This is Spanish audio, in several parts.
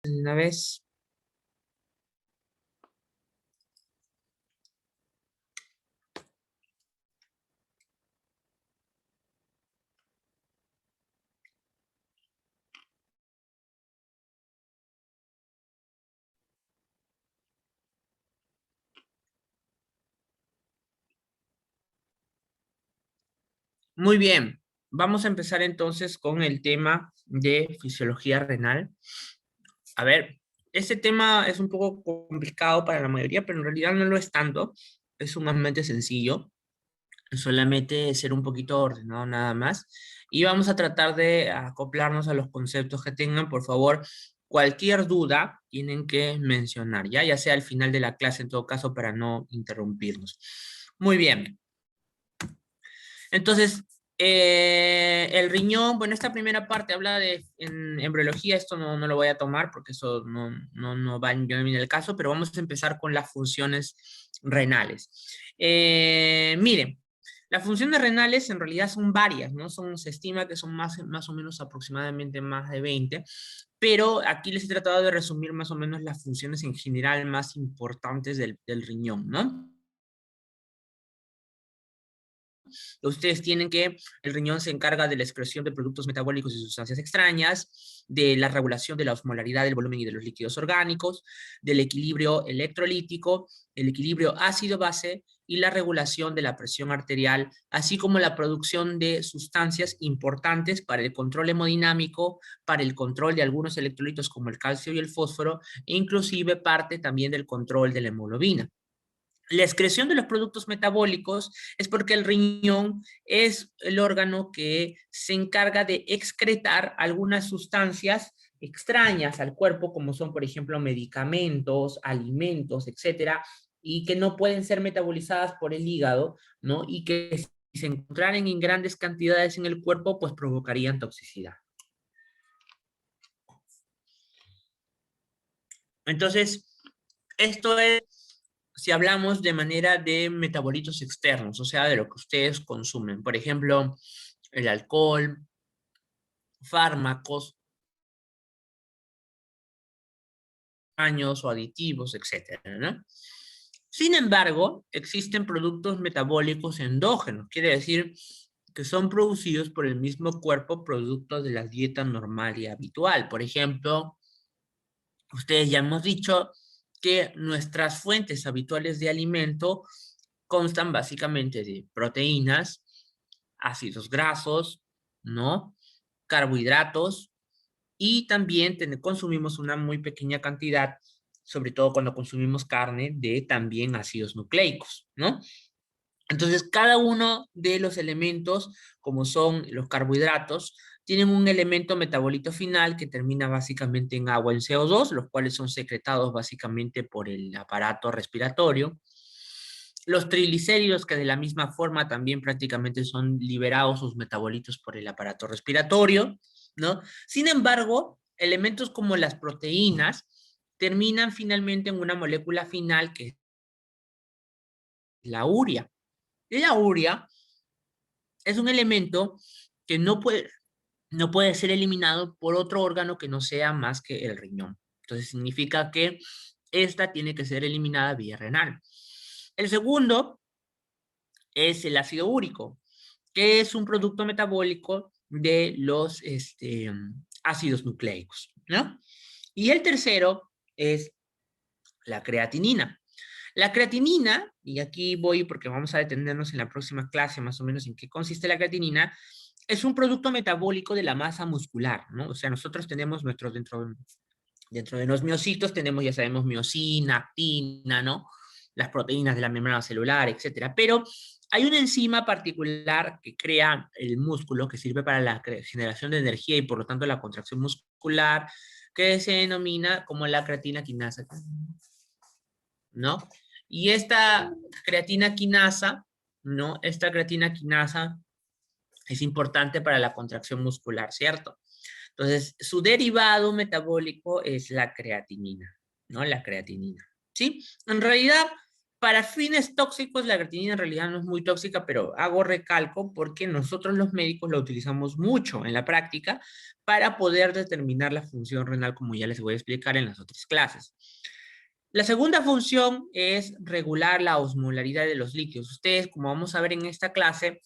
Una vez. Muy bien. Vamos a empezar entonces con el tema de fisiología renal. A ver, este tema es un poco complicado para la mayoría, pero en realidad no lo es tanto. Es sumamente sencillo. Solamente ser un poquito ordenado nada más. Y vamos a tratar de acoplarnos a los conceptos que tengan. Por favor, cualquier duda tienen que mencionar, ya sea al final de la clase en todo caso para no interrumpirnos. Muy bien. Entonces, el riñón, bueno, esta primera parte habla de en embriología, esto no lo voy a tomar porque eso no va en el caso, pero vamos a empezar con las funciones renales. Miren, las funciones renales en realidad son varias, ¿no? Se estima que son más o menos aproximadamente más de 20, pero aquí les he tratado de resumir más o menos las funciones en general más importantes del riñón, ¿no? Ustedes tienen que el riñón se encarga de la excreción de productos metabólicos y sustancias extrañas, de la regulación de la osmolaridad del volumen y de los líquidos orgánicos, del equilibrio electrolítico, el equilibrio ácido-base y la regulación de la presión arterial, así como la producción de sustancias importantes para el control hemodinámico, para el control de algunos electrolitos como el calcio y el fósforo, e inclusive parte también del control de la hemoglobina. La excreción de los productos metabólicos es porque el riñón es el órgano que se encarga de excretar algunas sustancias extrañas al cuerpo, como son, por ejemplo, medicamentos, alimentos, etcétera, y que no pueden ser metabolizadas por el hígado, ¿no? Y que si se encontraran en grandes cantidades en el cuerpo, pues provocarían toxicidad. Entonces, esto es si hablamos de manera de metabolitos externos, o sea, de lo que ustedes consumen. Por ejemplo, el alcohol, fármacos, daños o aditivos, etcétera, ¿no? Sin embargo, existen productos metabólicos endógenos, quiere decir que son producidos por el mismo cuerpo producto de la dieta normal y habitual. Por ejemplo, ustedes ya hemos dicho que nuestras fuentes habituales de alimento constan básicamente de proteínas, ácidos grasos, ¿no? Carbohidratos y también consumimos una muy pequeña cantidad, sobre todo cuando consumimos carne, de también ácidos nucleicos, ¿no? Entonces, cada uno de los elementos, como son los carbohidratos, tienen un elemento metabolito final que termina básicamente en agua, en CO2, los cuales son secretados básicamente por el aparato respiratorio. Los triglicéridos, que de la misma forma también prácticamente son liberados sus metabolitos por el aparato respiratorio, ¿no? Sin embargo, elementos como las proteínas terminan finalmente en una molécula final que es la urea. La urea es un elemento que no puede ser eliminado por otro órgano que no sea más que el riñón. Entonces significa que esta tiene que ser eliminada vía renal. El segundo es el ácido úrico, que es un producto metabólico de los ácidos nucleicos, ¿no? Y el tercero es la creatinina. La creatinina, y aquí voy porque vamos a detenernos en la próxima clase más o menos en qué consiste la creatinina, es un producto metabólico de la masa muscular, ¿no? O sea, nosotros tenemos dentro de los miocitos tenemos, ya sabemos, miosina, actina, ¿no? Las proteínas de la membrana celular, etcétera. Pero hay una enzima particular que crea el músculo, que sirve para la generación de energía y por lo tanto la contracción muscular, que se denomina como la creatina quinasa, ¿no? Y esta creatina quinasa, ¿no? Esta creatina quinasa es importante para la contracción muscular, ¿cierto? Entonces, su derivado metabólico es la creatinina, ¿no? La creatinina, ¿sí? En realidad, Para fines tóxicos, la creatinina en realidad no es muy tóxica, pero hago recalco porque nosotros los médicos la utilizamos mucho en la práctica para poder determinar la función renal, como ya les voy a explicar en las otras clases. La segunda función es regular la osmolaridad de los líquidos. Ustedes, como vamos a ver en esta clase,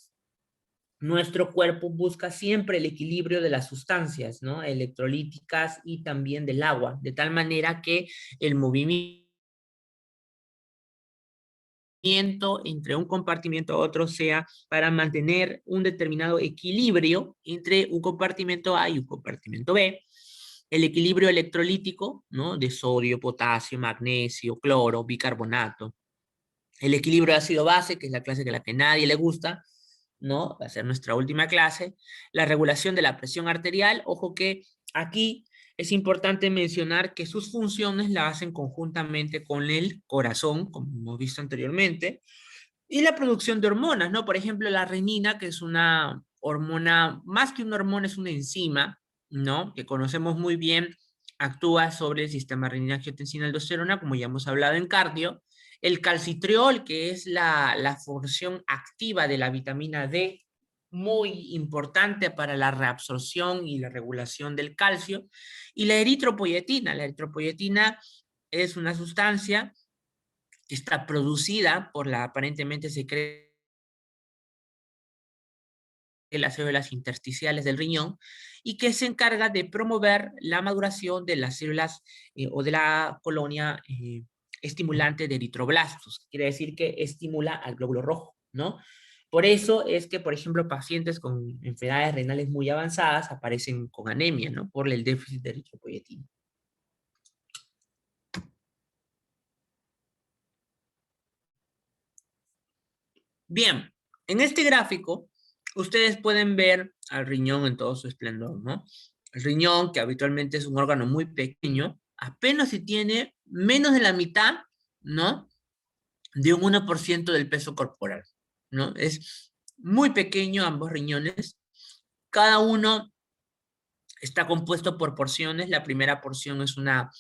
nuestro cuerpo busca siempre el equilibrio de las sustancias, ¿no? Electrolíticas y también del agua, de tal manera que el movimiento entre un compartimento a otro sea para mantener un determinado equilibrio entre un compartimento A y un compartimento B. El equilibrio electrolítico, ¿no? De sodio, potasio, magnesio, cloro, bicarbonato. El equilibrio ácido-base, que es la clase que a la que nadie le gusta, ¿no? Va a ser nuestra última clase. La regulación de la presión arterial. Ojo que aquí es importante mencionar que sus funciones la hacen conjuntamente con el corazón, como hemos visto anteriormente, y la producción de hormonas, ¿no? Por ejemplo, la renina, que es una hormona, más que una hormona, es una enzima, ¿no? Que conocemos muy bien, actúa sobre el sistema renina-angiotensina-aldosterona, como ya hemos hablado en cardio. El calcitriol, que es la función activa de la vitamina D, muy importante para la reabsorción y la regulación del calcio. Y la eritropoyetina. La eritropoyetina es una sustancia que está producida por la aparentemente secreta de las células intersticiales del riñón y que se encarga de promover la maduración de las células o de la colonia estimulante de eritroblastos. Quiere decir que estimula al glóbulo rojo, ¿no? Por eso es que, por ejemplo, pacientes con enfermedades renales muy avanzadas aparecen con anemia, ¿no? Por el déficit de eritropoyetina. Bien, en este gráfico, ustedes pueden ver al riñón en todo su esplendor, ¿no? El riñón, que habitualmente es un órgano muy pequeño, apenas si tiene menos de la mitad, ¿no? De un 1% del peso corporal, ¿no? Es muy pequeño ambos riñones. Cada uno está compuesto por porciones. La primera porción es una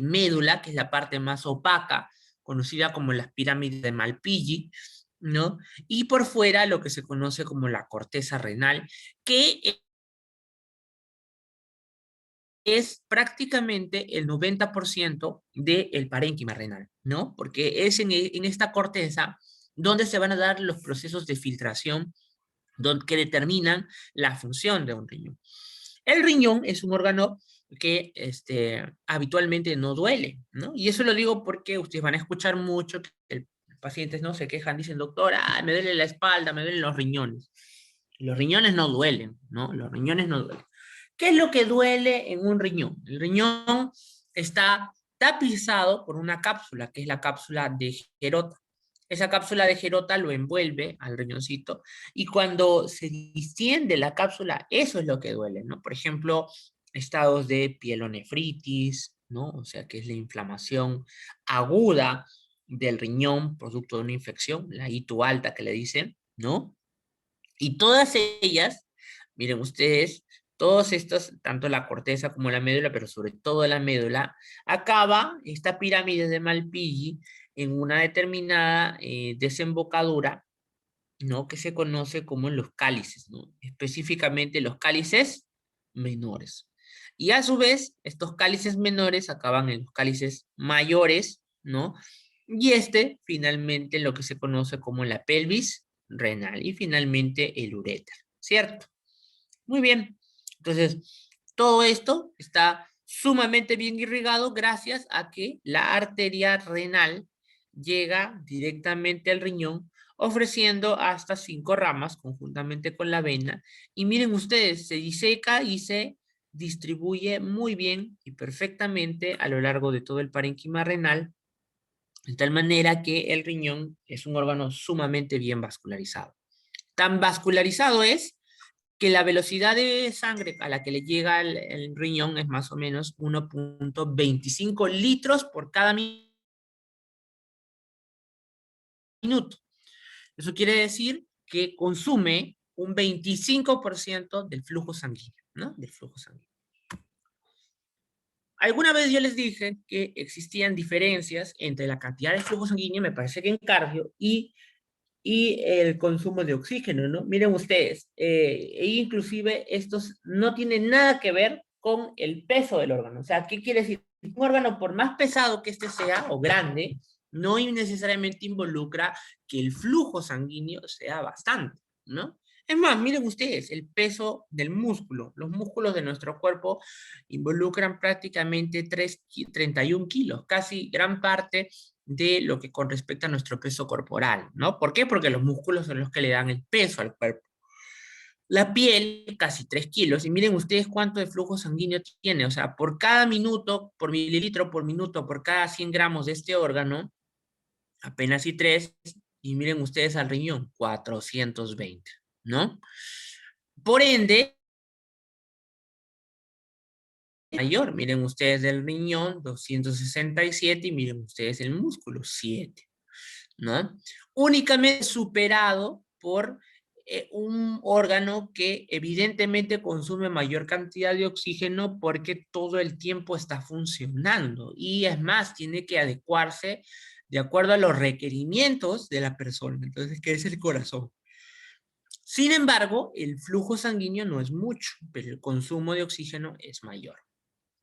médula, que es la parte más opaca, conocida como las pirámides de Malpighi, ¿no? Y por fuera lo que se conoce como la corteza renal, que es prácticamente el 90% del parénquima renal, ¿no? Porque es en esta corteza donde se van a dar los procesos de filtración que determinan la función de un riñón. El riñón es un órgano que habitualmente no duele, ¿no? Y eso lo digo porque ustedes van a escuchar mucho que pacientes no se quejan, dicen, doctora, me duele la espalda, me duelen los riñones. Los riñones no duelen, ¿no? Los riñones no duelen. ¿Qué es lo que duele en un riñón? El riñón está tapizado por una cápsula, que es la cápsula de Gerota. Esa cápsula de Gerota lo envuelve al riñoncito y cuando se distiende la cápsula, eso es lo que duele, ¿no? Por ejemplo, estados de pielonefritis, ¿no? O sea, que es la inflamación aguda del riñón, producto de una infección, la ITU alta que le dicen, ¿no? Y todas ellas, miren ustedes, todos estos, tanto la corteza como la médula, pero sobre todo la médula, acaba esta pirámide de Malpighi en una determinada desembocadura, ¿no? Que se conoce como los cálices, ¿no? Específicamente los cálices menores. Y a su vez, estos cálices menores acaban en los cálices mayores, ¿no? Y finalmente, lo que se conoce como la pelvis renal y finalmente el uréter, ¿cierto? Muy bien. Entonces, todo esto está sumamente bien irrigado gracias a que la arteria renal llega directamente al riñón, ofreciendo hasta 5 ramas conjuntamente con la vena. Y miren ustedes, se diseca y se distribuye muy bien y perfectamente a lo largo de todo el parénquima renal, de tal manera que el riñón es un órgano sumamente bien vascularizado. Tan vascularizado es que la velocidad de sangre a la que le llega el riñón es más o menos 1.25 litros por cada minuto. Eso quiere decir que consume un 25% del flujo sanguíneo, ¿no? Del flujo sanguíneo. alguna vez yo les dije que existían diferencias entre la cantidad de flujo sanguíneo, me parece que en cardio, y el consumo de oxígeno, ¿no? Miren ustedes, e inclusive estos no tienen nada que ver con el peso del órgano. O sea, ¿qué quiere decir? Un órgano, por más pesado que este sea o grande, no necesariamente involucra que el flujo sanguíneo sea bastante, ¿no? Es más, miren ustedes, el peso del músculo. Los músculos de nuestro cuerpo involucran prácticamente 31 kilos, casi gran parte de lo que con respecto a nuestro peso corporal, ¿no? ¿Por qué? Porque los músculos son los que le dan el peso al cuerpo. La piel, casi 3 kilos, y miren ustedes cuánto de flujo sanguíneo tiene, o sea, por cada minuto, por mililitro por minuto, por cada 100 gramos de este órgano, apenas y 3, y miren ustedes al riñón, 420, ¿no? Por ende, mayor, miren ustedes el riñón, 267, y miren ustedes el músculo, 7. ¿No? Únicamente superado por un órgano que evidentemente consume mayor cantidad de oxígeno porque todo el tiempo está funcionando y es más, tiene que adecuarse de acuerdo a los requerimientos de la persona. Entonces, ¿qué es el corazón? Sin embargo, el flujo sanguíneo no es mucho, pero el consumo de oxígeno es mayor.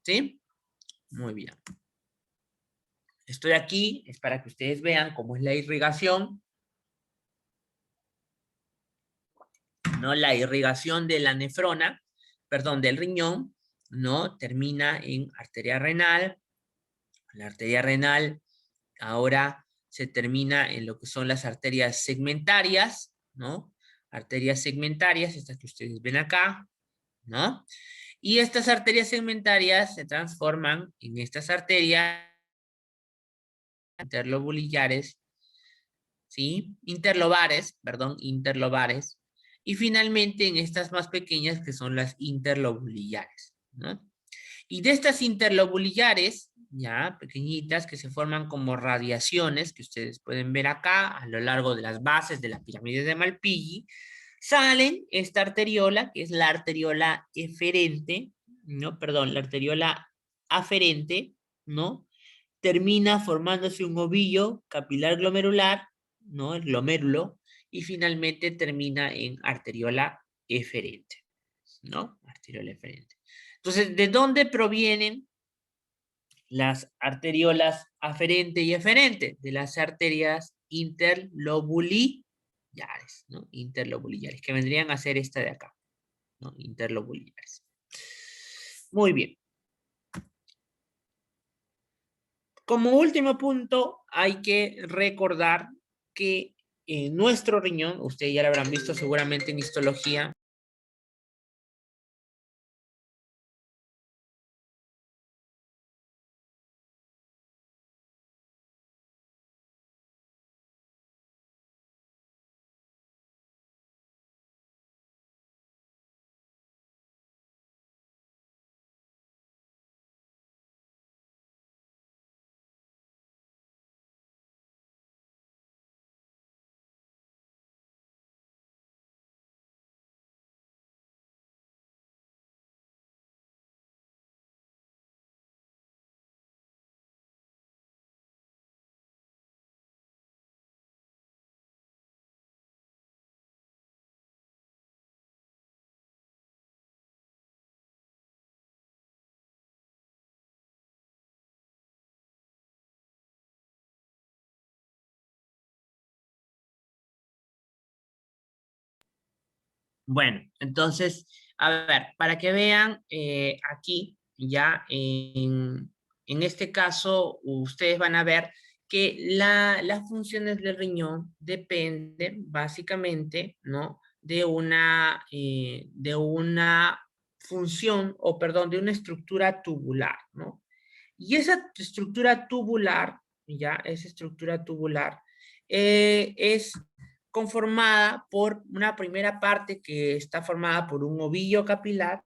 ¿Sí? Muy bien. Estoy aquí, es para que ustedes vean cómo es la irrigación, ¿no? La irrigación de la nefrona, perdón, del riñón, ¿no? Termina en arteria renal. La arteria renal ahora se termina en lo que son las arterias segmentarias, ¿no? Arterias segmentarias, estas que ustedes ven acá, ¿no? Y estas arterias segmentarias se transforman en estas arterias interlobulillares, ¿sí? Interlobares, perdón, interlobares, y finalmente en estas más pequeñas que son las interlobulillares, ¿no? Y de estas interlobulillares, ya pequeñitas, que se forman como radiaciones, que ustedes pueden ver acá a lo largo de las bases de la pirámide de Malpighi, salen esta arteriola, que es la arteriola eferente, ¿no? Perdón, la arteriola aferente, ¿no? Termina formándose un ovillo capilar glomerular, ¿no? El glomérulo, y finalmente termina en arteriola eferente, ¿no? Arteriola eferente. Entonces, ¿de dónde provienen las arteriolas aferente y eferente? De las arterias interlobulillares, ¿no? Interlobulillares, que vendrían a ser esta de acá, ¿no? Interlobulillares. Muy bien. Como último punto, hay que recordar que nuestro riñón, ustedes ya lo habrán visto seguramente en histología, bueno, entonces, a ver, para que vean aquí, ya en este caso, ustedes van a ver que las funciones del riñón dependen básicamente, ¿no? De una función, o perdón, de una estructura tubular, ¿no? Y esa estructura tubular, ya, esa estructura tubular es conformada por una primera parte que está formada por un ovillo capilar.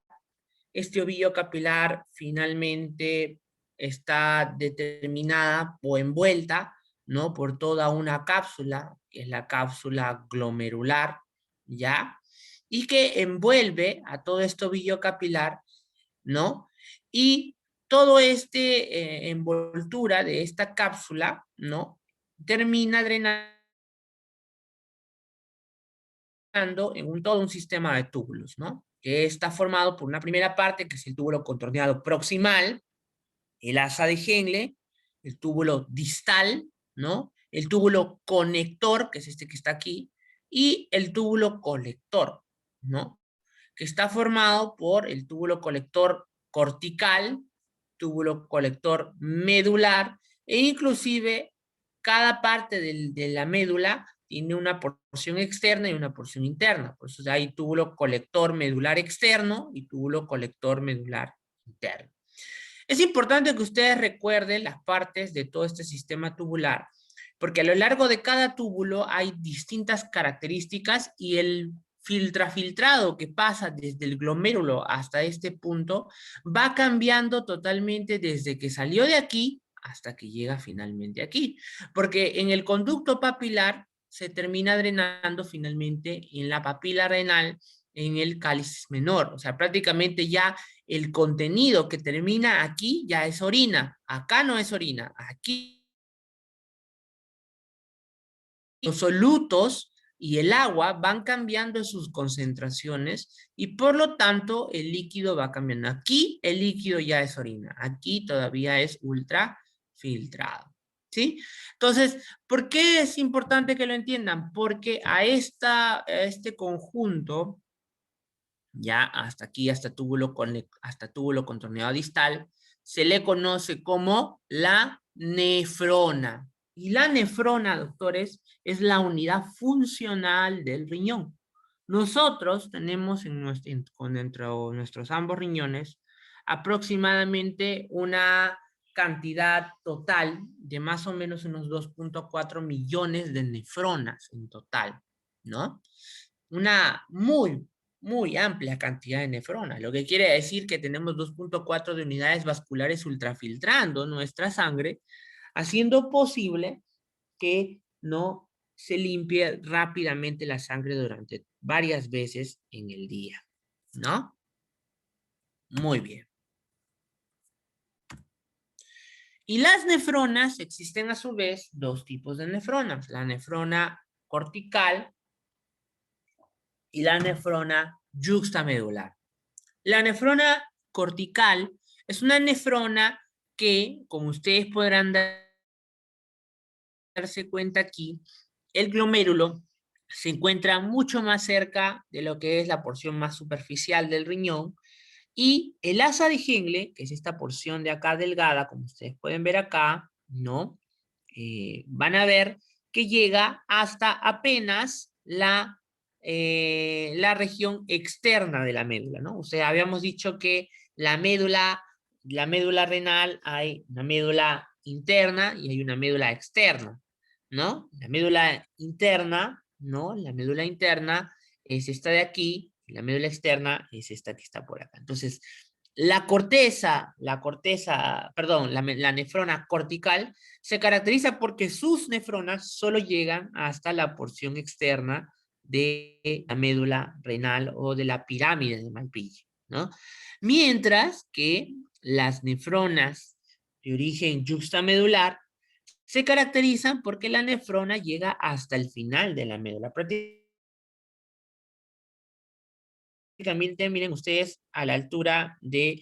Este ovillo capilar finalmente está determinada o envuelta, ¿no? Por toda una cápsula, que es la cápsula glomerular, ¿ya? Y que envuelve a todo este ovillo capilar, ¿no? Y todo este envoltura de esta cápsula, ¿no? Termina drenando en todo un sistema de túbulos, ¿no? Que está formado por una primera parte, que es el túbulo contorneado proximal, el asa de Henle, el túbulo distal, ¿no? El túbulo conector, que es este que está aquí, y el túbulo colector, ¿no? Que está formado por el túbulo colector cortical, túbulo colector medular, e inclusive cada parte de la médula tiene una porción externa y una porción interna. Por eso hay túbulo colector medular externo y túbulo colector medular interno. Es importante que ustedes recuerden las partes de todo este sistema tubular, porque a lo largo de cada túbulo hay distintas características y el filtrado que pasa desde el glomérulo hasta este punto va cambiando totalmente desde que salió de aquí hasta que llega finalmente aquí, porque en el conducto papilar se termina drenando finalmente en la papila renal en el cáliz menor, o sea, prácticamente ya el contenido que termina aquí ya es orina, acá no es orina, aquí los solutos y el agua van cambiando sus concentraciones y por lo tanto el líquido va cambiando. Aquí el líquido ya es orina, aquí todavía es ultrafiltrado. ¿Sí? Entonces, ¿por qué es importante que lo entiendan? Porque a este conjunto ya hasta aquí, hasta túbulo contorneado distal, se le conoce como la nefrona. Y la nefrona, doctores, es la unidad funcional del riñón. Nosotros tenemos dentro de nuestros ambos riñones aproximadamente una cantidad total de más o menos unos 2.4 millones de nefronas en total, ¿no? Una muy amplia cantidad de nefronas, lo que quiere decir que tenemos 2.4 de unidades vasculares ultrafiltrando nuestra sangre, haciendo posible que no se limpie rápidamente la sangre durante varias veces en el día, ¿no? Muy bien. Y las nefronas, existen a su vez dos tipos de nefronas, la nefrona cortical y la nefrona yuxtamedular. La nefrona cortical es una nefrona que, como ustedes podrán darse cuenta aquí, el glomérulo se encuentra mucho más cerca de lo que es la porción más superficial del riñón y el asa de Henle, que es esta porción de acá delgada, como ustedes pueden ver acá, ¿no? Van a ver que llega hasta apenas la región externa de la médula, ¿no? O sea, habíamos dicho que la médula renal, hay una médula interna y hay una médula externa, ¿no? La médula interna, ¿no? La médula interna es esta de aquí, y la médula externa es esta que está por acá. Entonces, perdón, la nefrona cortical se caracteriza porque sus nefronas solo llegan hasta la porción externa de la médula renal o de la pirámide de Malpighi, ¿no? Mientras que las nefronas de origen yuxtamedular se caracterizan porque la nefrona llega hasta el final de la médula. Prácticamente, miren ustedes, a la altura del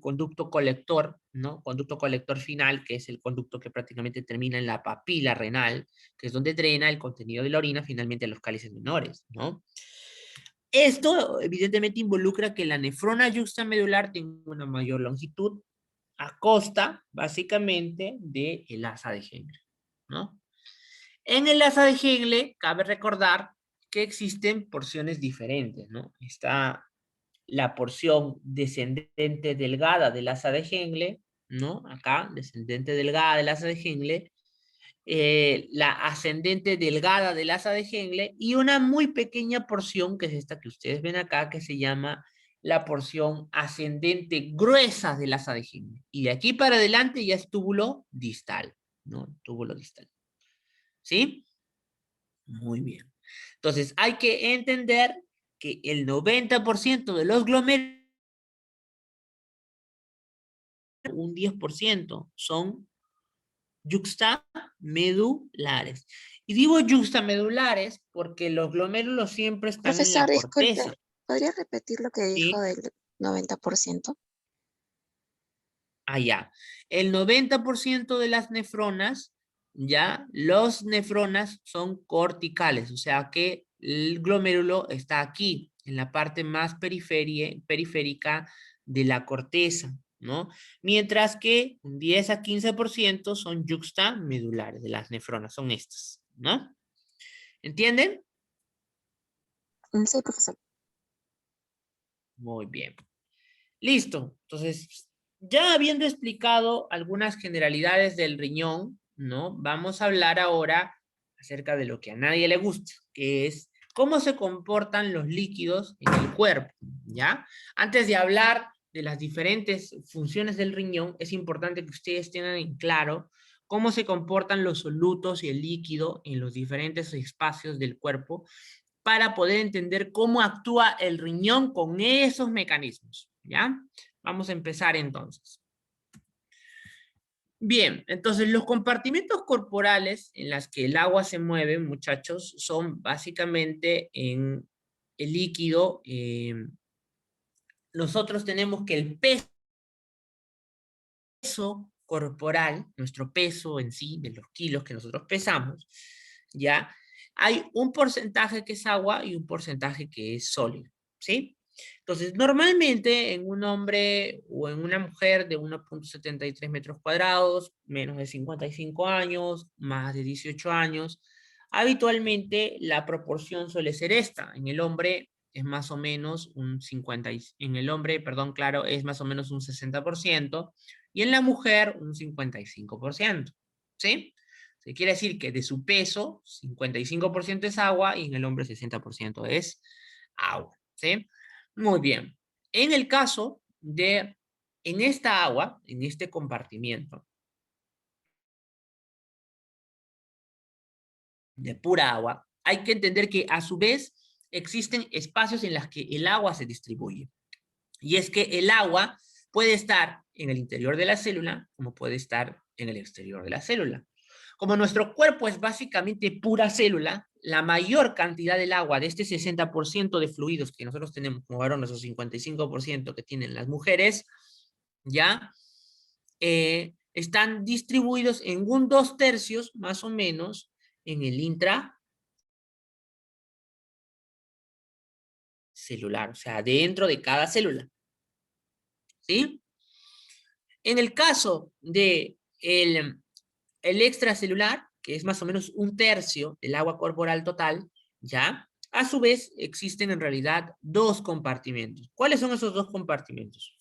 conducto colector, ¿no? Conducto colector final, que es el conducto que prácticamente termina en la papila renal, que es donde drena el contenido de la orina finalmente a los cálices menores, ¿no? Esto evidentemente involucra que la nefrona yuxtamedular tenga una mayor longitud a costa, básicamente, del asa de Henle, ¿no? En el asa de Henle, cabe recordar que existen porciones diferentes, ¿no? Está la porción descendente delgada del asa de Henle, ¿no? Acá, descendente delgada del asa de Henle, la ascendente delgada del asa de Henle y una muy pequeña porción, que es esta que ustedes ven acá, que se llama la porción ascendente gruesa del asa de Henle. Y de aquí para adelante ya es túbulo distal, ¿no? Túbulo distal. ¿Sí? Muy bien. Entonces, hay que entender que el 90% de los glomérulos un 10% son yuxtamedulares. Y digo yuxtamedulares porque los glomérulos siempre están en Profesor, la disculpe, corteza, ¿podría repetir lo que dijo ¿sí? del 90%? Allá. El 90% de las nefronas, ya, los nefronas son corticales, o sea que el glomérulo está aquí, en la parte más periférica de la corteza, ¿no? Mientras que un 10 a 15% son yuxtamedulares de las nefronas, son estas, ¿no? ¿Entienden? Sí, profesor. Muy bien. Listo. Entonces, ya habiendo explicado algunas generalidades del riñón, ¿no? Vamos a hablar ahora acerca de lo que a nadie le gusta, que es cómo se comportan los líquidos en el cuerpo, ¿ya? Antes de hablar de las diferentes funciones del riñón, es importante que ustedes tengan en claro cómo se comportan los solutos y el líquido en los diferentes espacios del cuerpo para poder entender cómo actúa el riñón con esos mecanismos, ¿ya? Vamos a empezar entonces. Bien, entonces los compartimentos corporales en los que el agua se mueve, muchachos, son básicamente en el líquido. Nosotros tenemos que el peso corporal, nuestro peso en sí, de los kilos que nosotros pesamos, ¿ya? Hay un porcentaje que es agua y un porcentaje que es sólido, ¿sí? Entonces, normalmente en un hombre o en una mujer de 1,73 metros cuadrados, menos de 55 años, más de 18 años, habitualmente la proporción suele ser esta. En el hombre es más o menos un 50, en el hombre, perdón, claro, es más o menos un 60%, y en la mujer un 55%, ¿sí? Se quiere decir que de su peso, 55% es agua y en el hombre 60% es agua, ¿sí? Muy bien. En el caso de, en esta agua, en este compartimiento de pura agua, hay que entender que a su vez existen espacios en los que el agua se distribuye. Y es que el agua puede estar en el interior de la célula como puede estar en el exterior de la célula. Como nuestro cuerpo es básicamente pura célula, la mayor cantidad del agua, de este 60% de fluidos que nosotros tenemos como varones, o 55% que tienen las mujeres, ya están distribuidos en un 2/3 más o menos en el intracelular, o sea, dentro de cada célula, ¿sí? En el caso de el extracelular, que es más o menos 1/3 del agua corporal total, ¿ya? A su vez, existen en realidad dos compartimentos. ¿Cuáles son esos dos compartimentos?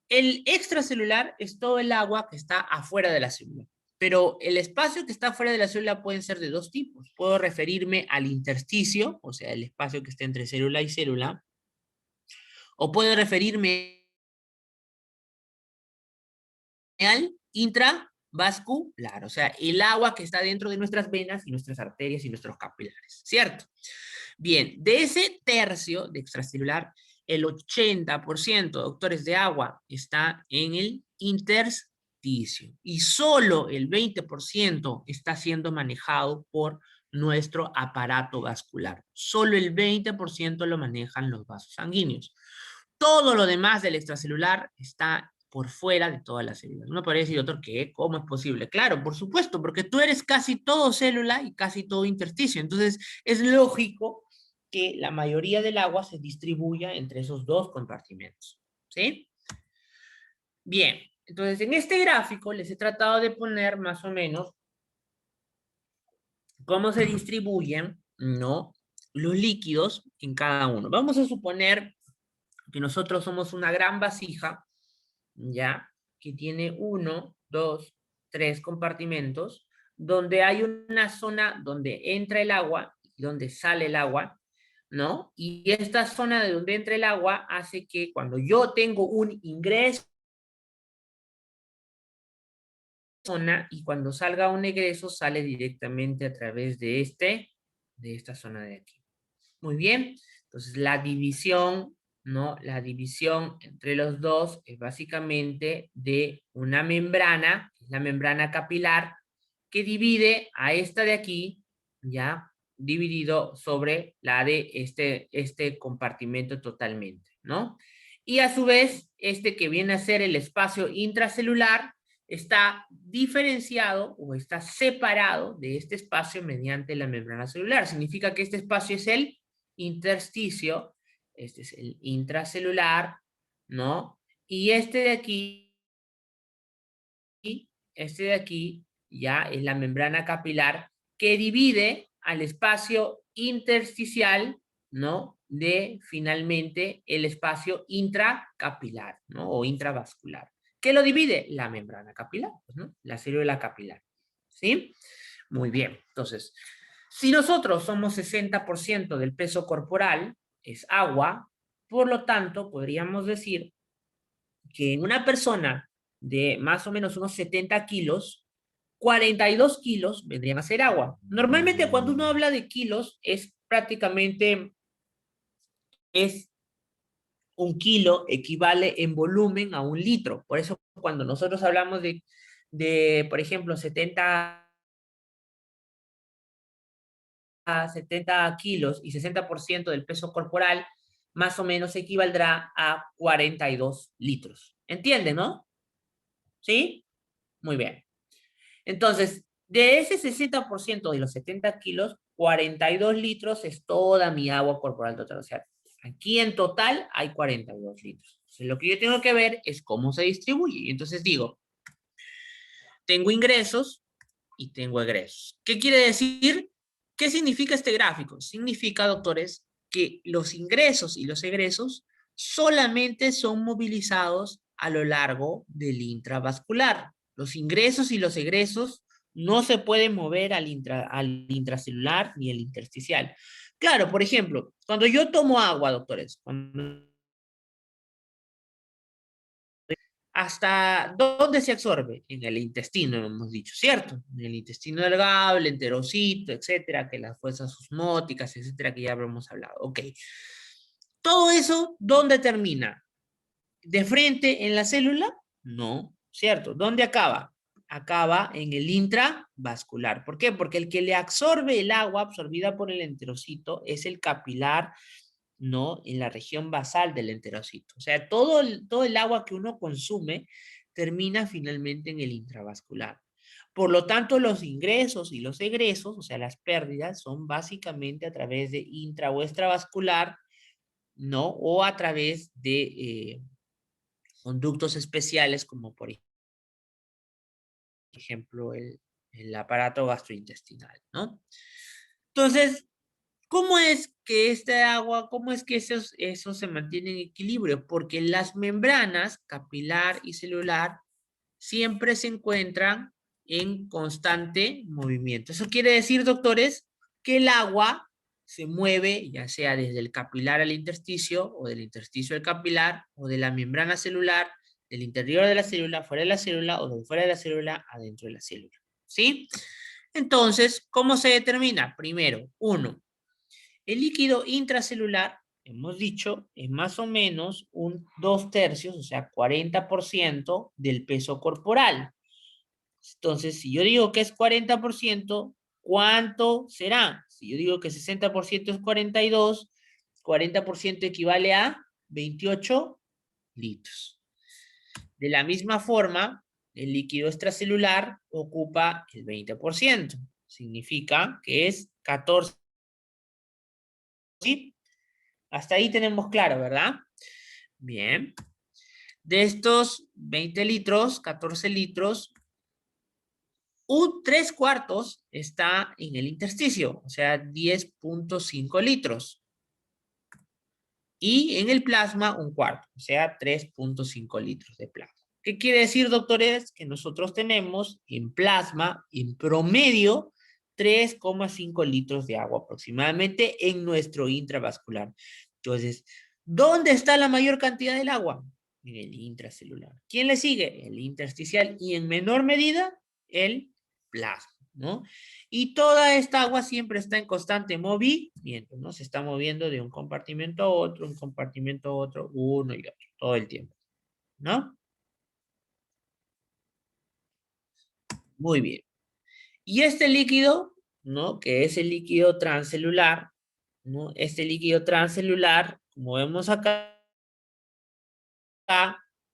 El extracelular es todo el agua que está afuera de la célula, pero el espacio que está afuera de la célula pueden ser de dos tipos. Puedo referirme al intersticio, o sea, el espacio que está entre célula y célula, o puedo referirme al intravascular, o sea, el agua que está dentro de nuestras venas y nuestras arterias y nuestros capilares, ¿cierto? Bien, de ese tercio de extracelular, el 80%, doctores, de agua está en el intersticio y solo el 20% está siendo manejado por nuestro aparato vascular. Solo el 20% lo manejan los vasos sanguíneos. Todo lo demás del extracelular está por fuera de todas las células. Uno podría decir, doctor, ¿qué? ¿Cómo es posible? Claro, por supuesto, porque tú eres casi todo célula y casi todo intersticio. Entonces, es lógico que la mayoría del agua se distribuya entre esos dos compartimentos. ¿Sí? Bien, entonces en este gráfico les he tratado de poner más o menos cómo se distribuyen, ¿no?, los líquidos en cada uno. Vamos a suponer que nosotros somos una gran vasija, ¿ya? Que tiene 1, 2, 3 compartimentos, donde hay una zona donde entra el agua y donde sale el agua, ¿no? Y esta zona de donde entra el agua hace que cuando yo tengo un ingreso zona y cuando salga un egreso sale directamente a través de esta zona de aquí. Muy bien, entonces la división, ¿no? La división entre los dos es básicamente de una membrana, la membrana capilar, que divide a esta de aquí, ya, dividido sobre la de este compartimento totalmente, ¿no? Y a su vez, este que viene a ser el espacio intracelular está diferenciado o está separado de este espacio mediante la membrana celular. Significa que este espacio es el intersticio, este es el intracelular, ¿no? Y este de aquí ya es la membrana capilar que divide al espacio intersticial, ¿no? De finalmente el espacio intracapilar, ¿no? O intravascular. ¿Qué lo divide? La membrana capilar, pues, ¿no? La célula capilar, ¿sí? Muy bien, entonces, si nosotros somos 60% del peso corporal, es agua, por lo tanto, podríamos decir que en una persona de más o menos unos 70 kilos, 42 kilos vendrían a ser agua. Normalmente cuando uno habla de kilos es prácticamente, es un kilo equivale en volumen a un litro. Por eso cuando nosotros hablamos por ejemplo, 70 kilos y 60% del peso corporal, más o menos equivaldrá a 42 litros. ¿Entienden, no? ¿Sí? Muy bien. Entonces, de ese 60% de los 70 kilos, 42 litros es toda mi agua corporal total. O sea, aquí en total hay 42 litros. Entonces, lo que yo tengo que ver es cómo se distribuye. Y entonces digo, tengo ingresos y tengo egresos. ¿Qué quiere decir? ¿Qué significa este gráfico? Significa, doctores, que los ingresos y los egresos solamente son movilizados a lo largo del intravascular. Los ingresos y los egresos no se pueden mover al intracelular ni al intersticial. Claro, por ejemplo, cuando yo tomo agua, doctores, ¿hasta dónde se absorbe? En el intestino, hemos dicho, ¿cierto? En el intestino delgado, el enterocito, etcétera, que las fuerzas osmóticas, etcétera, que ya habremos hablado. Ok. ¿Todo eso dónde termina? ¿De frente en la célula? No, ¿cierto? ¿Dónde acaba? Acaba en el intravascular. ¿Por qué? Porque el que le absorbe el agua absorbida por el enterocito es el capilar, ¿no? En la región basal del enterocito. O sea, todo el agua que uno consume termina finalmente en el intravascular. Por lo tanto, los ingresos y los egresos, o sea, las pérdidas, son básicamente a través de intra o extravascular, ¿no? O a través de conductos especiales, como por ejemplo el aparato gastrointestinal, ¿no? Entonces, ¿cómo es que esta agua, cómo es que eso se mantiene en equilibrio? Porque las membranas capilar y celular siempre se encuentran en constante movimiento. Eso quiere decir, doctores, que el agua se mueve, ya sea desde el capilar al intersticio, o del intersticio al capilar, o de la membrana celular, del interior de la célula, fuera de la célula, o de fuera de la célula, adentro de la célula. ¿Sí? Entonces, ¿cómo se determina? Primero, uno, el líquido intracelular, hemos dicho, es más o menos un 2/3, o sea, 40% del peso corporal. Entonces, si yo digo que es 40%, ¿cuánto será? Si yo digo que 60% es 42, 40% equivale a 28 litros. De la misma forma, el líquido extracelular ocupa el 20%. Significa que es 14. ¿Sí? Hasta ahí tenemos claro, ¿verdad? Bien. De estos 20 litros, 14 litros, un 3/4 está en el intersticio, o sea, 10.5 litros. Y en el plasma, un cuarto, o sea, 3.5 litros de plasma. ¿Qué quiere decir, doctores? Que nosotros tenemos en plasma, en promedio, 3,5 litros de agua aproximadamente en nuestro intravascular. Entonces, ¿dónde está la mayor cantidad del agua? En el intracelular. ¿Quién le sigue? El intersticial y en menor medida, el plasma. ¿no? Y toda esta agua siempre está en constante movimiento, ¿no? Se está moviendo de un compartimento a otro, un compartimento a otro, uno y otro, todo el tiempo, ¿no? Muy bien. Y este líquido, ¿no? Que es el líquido transcelular, ¿no? Este líquido transcelular, como vemos acá,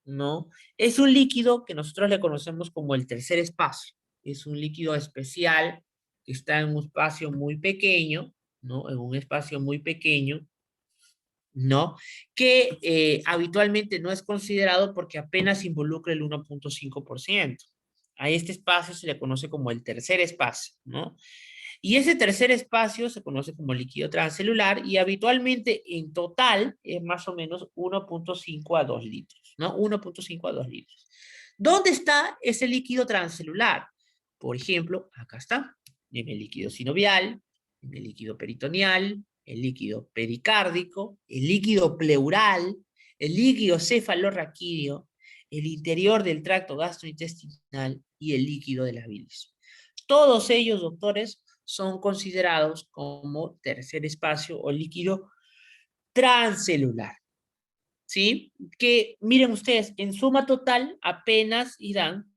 ¿no? Es un líquido que nosotros le conocemos como el tercer espacio. Es un líquido especial que está en un espacio muy pequeño, ¿no? En un espacio muy pequeño, ¿no? Que habitualmente no es considerado porque apenas involucra el 1,5%. A este espacio se le conoce como el tercer espacio, ¿no? Y ese tercer espacio se conoce como líquido transcelular y habitualmente en total es más o menos 1,5 a 2 litros, ¿no? 1,5 a 2 litros. ¿Dónde está ese líquido transcelular? Por ejemplo, acá está, en el líquido sinovial, en el líquido peritoneal, el líquido pericárdico, el líquido pleural, el líquido cefalorraquídeo, el interior del tracto gastrointestinal y el líquido de la bilis. Todos ellos, doctores, son considerados como tercer espacio o líquido transcelular. ¿Sí? Que miren ustedes, en suma total apenas irán,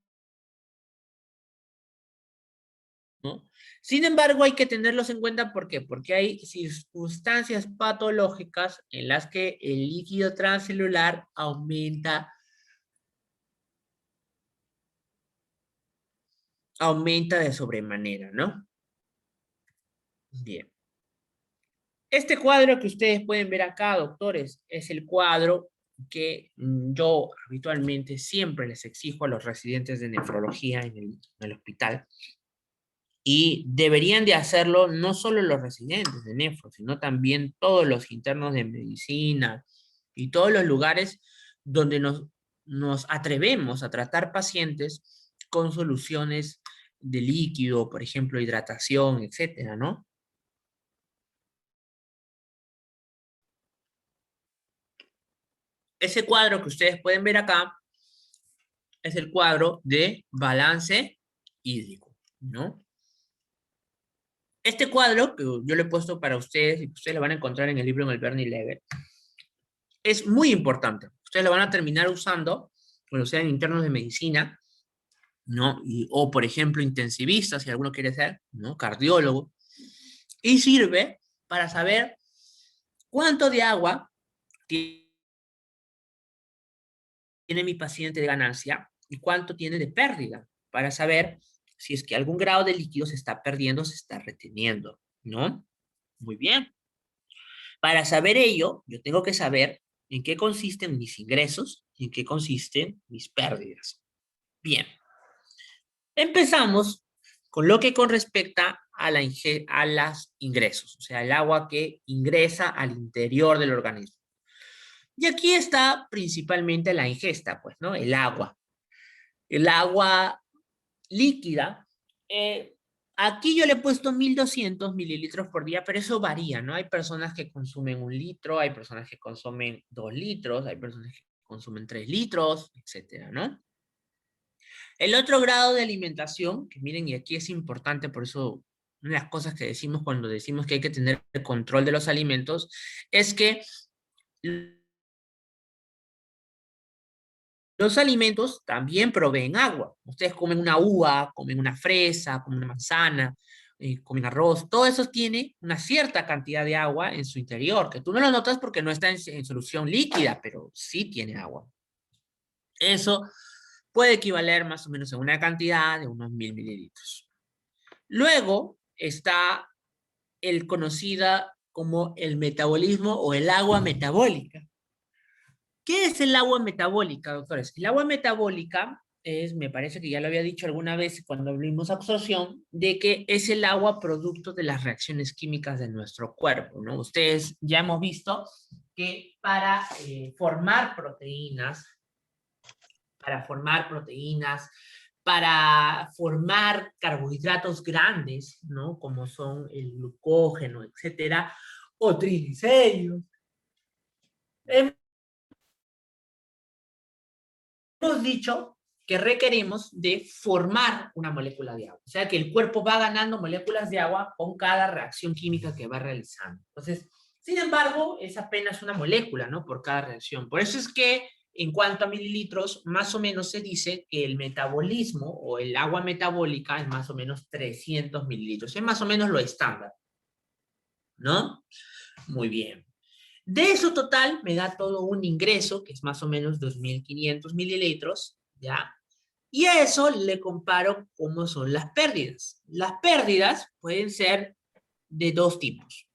¿no? Sin embargo, hay que tenerlos en cuenta, ¿por qué? Porque hay circunstancias patológicas en las que el líquido transcelular aumenta de sobremanera, ¿no? Bien. Este cuadro que ustedes pueden ver acá, doctores, es el cuadro que yo habitualmente siempre les exijo a los residentes de nefrología en el hospital. Y deberían de hacerlo no solo los residentes de nefro, sino también todos los internos de medicina y todos los lugares donde nos atrevemos a tratar pacientes con soluciones de líquido, por ejemplo, hidratación, etcétera, ¿no? Ese cuadro que ustedes pueden ver acá es el cuadro de balance hídrico, ¿no? Este cuadro, que yo lo he puesto para ustedes y que ustedes lo van a encontrar en el libro en el Bernie Lever, es muy importante. Ustedes lo van a terminar usando cuando sean internos de medicina, ¿no? O, por ejemplo, intensivistas, si alguno quiere ser, ¿no? Cardiólogo. Y sirve para saber cuánto de agua tiene mi paciente de ganancia y cuánto tiene de pérdida, para saber si es que algún grado de líquido se está perdiendo, se está reteniendo, ¿no? Muy bien. Para saber ello, yo tengo que saber en qué consisten mis ingresos y en qué consisten mis pérdidas. Bien, empezamos con lo que con respecta a las ingresos, o sea, el agua que ingresa al interior del organismo. Y aquí está principalmente la ingesta, pues, ¿no? El agua. El agua líquida. Aquí yo le he puesto 1,200 mililitros por día, pero eso varía, ¿no? Hay personas que consumen 1 litro, hay personas que consumen 2 litros, hay personas que consumen 3 litros, etcétera, ¿no? El otro grado de alimentación, que miren, y aquí es importante, por eso una de las cosas que decimos cuando decimos que hay que tener el control de los alimentos, es que los alimentos también proveen agua. Ustedes comen una uva, comen una fresa, comen una manzana, comen arroz. Todo eso tiene una cierta cantidad de agua en su interior, que tú no lo notas porque no está en solución líquida, pero sí tiene agua. Eso puede equivaler más o menos a una cantidad de unos 1,000 mililitros. Luego está el conocida como el metabolismo o el agua metabólica. ¿Qué es el agua metabólica, doctores? El agua metabólica es, me parece que ya lo había dicho alguna vez cuando abrimos absorción, de que es el agua producto de las reacciones químicas de nuestro cuerpo, ¿no? Ustedes ya hemos visto que formar proteínas, para formar proteínas, para formar carbohidratos grandes, ¿no? Como son el glucógeno, etcétera, o triglicéridos. Hemos dicho que requerimos de formar una molécula de agua. O sea que el cuerpo va ganando moléculas de agua con cada reacción química que va realizando. Entonces, sin embargo, es apenas una molécula, ¿no? Por cada reacción. Por eso es que en cuanto a mililitros, más o menos se dice que el metabolismo o el agua metabólica es más o menos 300 mililitros. Es más o menos lo estándar, ¿no? Muy bien. De eso total me da todo un ingreso, que es más o menos 2.500 mililitros, ¿ya? Y a eso le comparo cómo son las pérdidas. Las pérdidas pueden ser de dos tipos.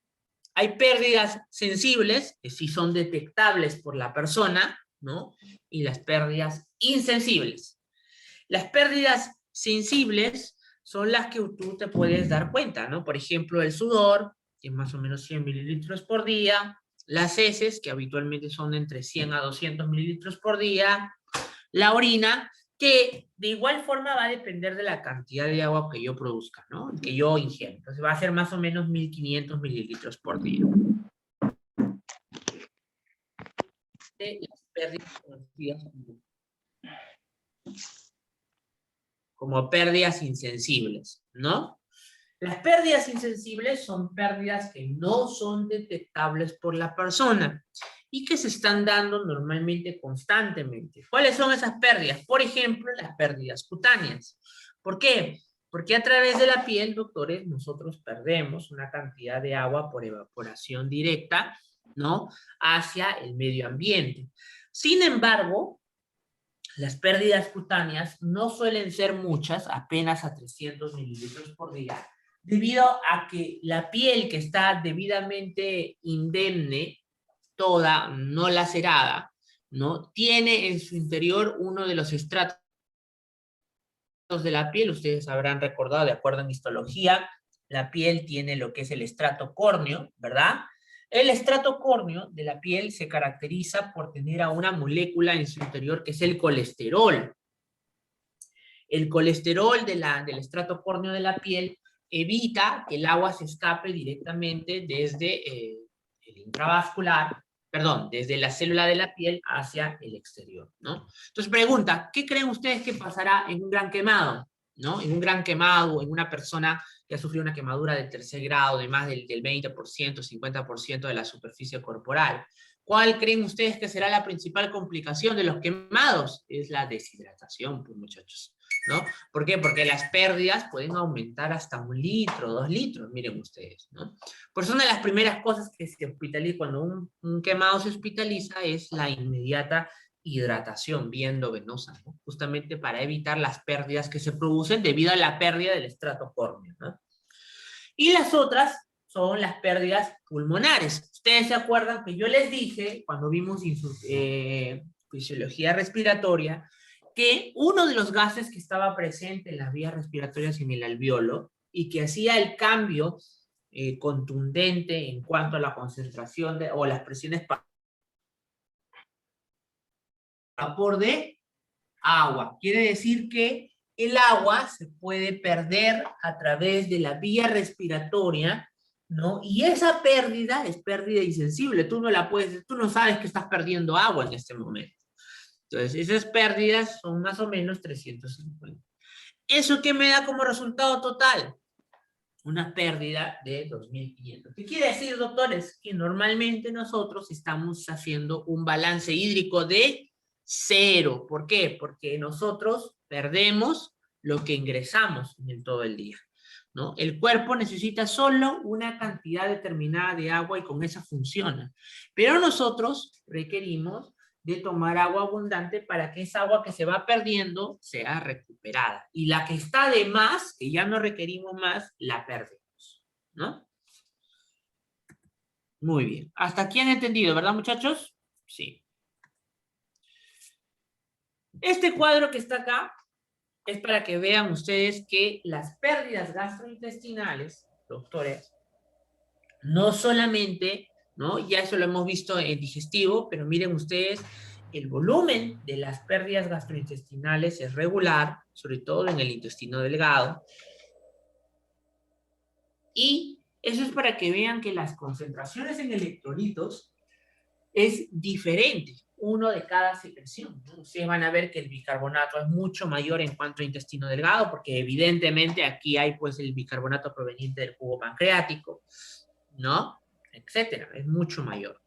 Hay pérdidas sensibles, que sí son detectables por la persona, ¿no? Y las pérdidas insensibles. Las pérdidas sensibles son las que tú te puedes dar cuenta, ¿no? Por ejemplo, el sudor, que es más o menos 100 mililitros por día, las heces, que habitualmente son entre 100 a 200 mililitros por día, la orina, que de igual forma va a depender de la cantidad de agua que yo produzca, ¿no? Que yo ingiera. Entonces va a ser más o menos 1.500 mililitros por día. De las pérdidas conocidas como pérdidas insensibles, ¿no? Las pérdidas insensibles son pérdidas que no son detectables por la persona y que se están dando normalmente constantemente. ¿Cuáles son esas pérdidas? Por ejemplo, las pérdidas cutáneas. ¿Por qué? Porque a través de la piel, doctores, nosotros perdemos una cantidad de agua por evaporación directa, ¿no? Hacia el medio ambiente. Sin embargo, las pérdidas cutáneas no suelen ser muchas, apenas a 300 mililitros por día, debido a que la piel que está debidamente indemne, toda, no lacerada, ¿no? Tiene en su interior uno de los estratos de la piel, ustedes habrán recordado, de acuerdo a mi histología, la piel tiene lo que es el estrato córneo, ¿verdad? El estrato córneo de la piel se caracteriza por tener a una molécula en su interior que es el colesterol. El colesterol del estrato córneo de la piel evita que el agua se escape directamente desde el intravascular, perdón, desde la célula de la piel hacia el exterior, ¿no? Entonces pregunta, ¿qué creen ustedes que pasará en un gran quemado? ¿No? En un gran quemado, en una persona que ha sufrido una quemadura de tercer grado de más del 20%, 50% de la superficie corporal. ¿Cuál creen ustedes que será la principal complicación de los quemados? Es la deshidratación, pues muchachos, ¿no? ¿Por qué? Porque las pérdidas pueden aumentar hasta 1 litro, 2 litros, miren ustedes, ¿no? Por eso una de las primeras cosas que se hospitaliza, cuando un quemado se hospitaliza, es la inmediata hidratación vía endovenosa, ¿no? Justamente para evitar las pérdidas que se producen debido a la pérdida del estrato córneo, ¿no? Y las otras son las pérdidas pulmonares. Ustedes se acuerdan que yo les dije, cuando vimos fisiología respiratoria, que uno de los gases que estaba presente en las vías respiratorias en el alveolo y que hacía el cambio contundente en cuanto a la concentración o las presiones para vapor de agua. Quiere decir que el agua se puede perder a través de la vía respiratoria, ¿no? Y esa pérdida es pérdida insensible. Tú no la puedes, tú no sabes que estás perdiendo agua en este momento. Entonces, esas pérdidas son más o menos 350. ¿Eso qué me da como resultado total? Una pérdida de 2.500. ¿Qué quiere decir, doctores? Que normalmente nosotros estamos haciendo un balance hídrico de 0. ¿Por qué? Porque nosotros perdemos lo que ingresamos en todo el día, ¿no? El cuerpo necesita solo una cantidad determinada de agua y con esa funciona. Pero nosotros requerimos de tomar agua abundante para que esa agua que se va perdiendo sea recuperada. Y la que está de más, que ya no requerimos más, la perdemos, ¿no? Muy bien. Hasta aquí han entendido, ¿verdad, muchachos? Sí. Este cuadro que está acá es para que vean ustedes que las pérdidas gastrointestinales, doctores, no solamente, ¿no? Ya eso lo hemos visto en digestivo, pero miren ustedes, el volumen de las pérdidas gastrointestinales es regular, sobre todo en el intestino delgado. Y eso es para que vean que las concentraciones en electrolitos es diferente, uno de cada secreción, ¿no? Ustedes van a ver que el bicarbonato es mucho mayor en cuanto a intestino delgado, porque evidentemente aquí hay pues el bicarbonato proveniente del jugo pancreático, ¿no? Etcétera, es mucho mayor.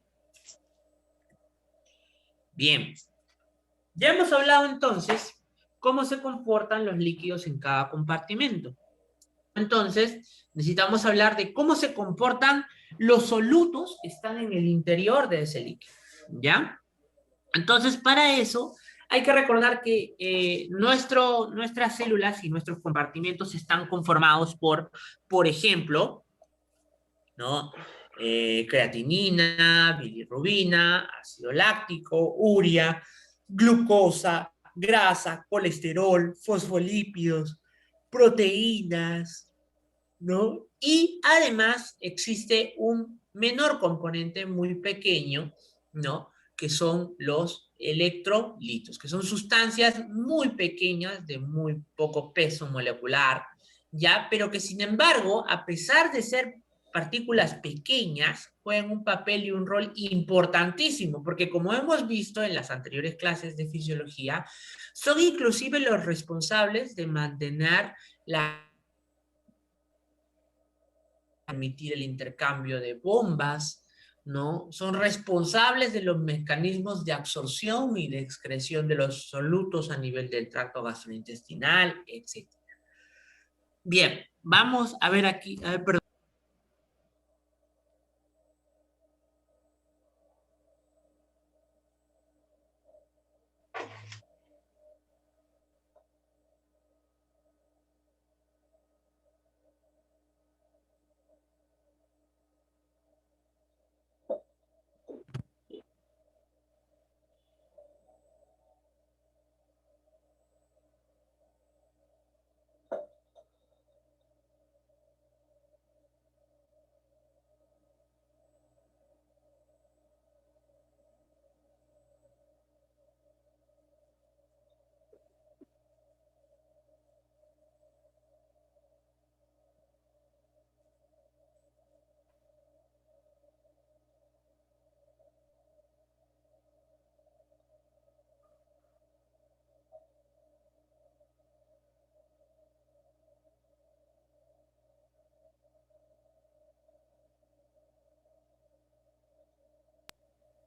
Bien, ya hemos hablado entonces cómo se comportan los líquidos en cada compartimento. Entonces, necesitamos hablar de cómo se comportan los solutos que están en el interior de ese líquido, ¿ya? Entonces, para eso, hay que recordar que nuestras células y nuestros compartimentos están conformados por ejemplo, ¿no? Creatinina, bilirrubina, ácido láctico, urea, glucosa, grasa, colesterol, fosfolípidos, proteínas, ¿no? Y además existe un menor componente muy pequeño, ¿no? Que son los electrolitos, que son sustancias muy pequeñas de muy poco peso molecular, ¿ya? Pero que sin embargo, a pesar de ser partículas pequeñas, juegan un papel y un rol importantísimo, porque como hemos visto en las anteriores clases de fisiología, son inclusive los responsables de mantener la permitir el intercambio de bombas, ¿no? Son responsables de los mecanismos de absorción y de excreción de los solutos a nivel del tracto gastrointestinal, etc. Bien, vamos a ver aquí, a ver, perdón.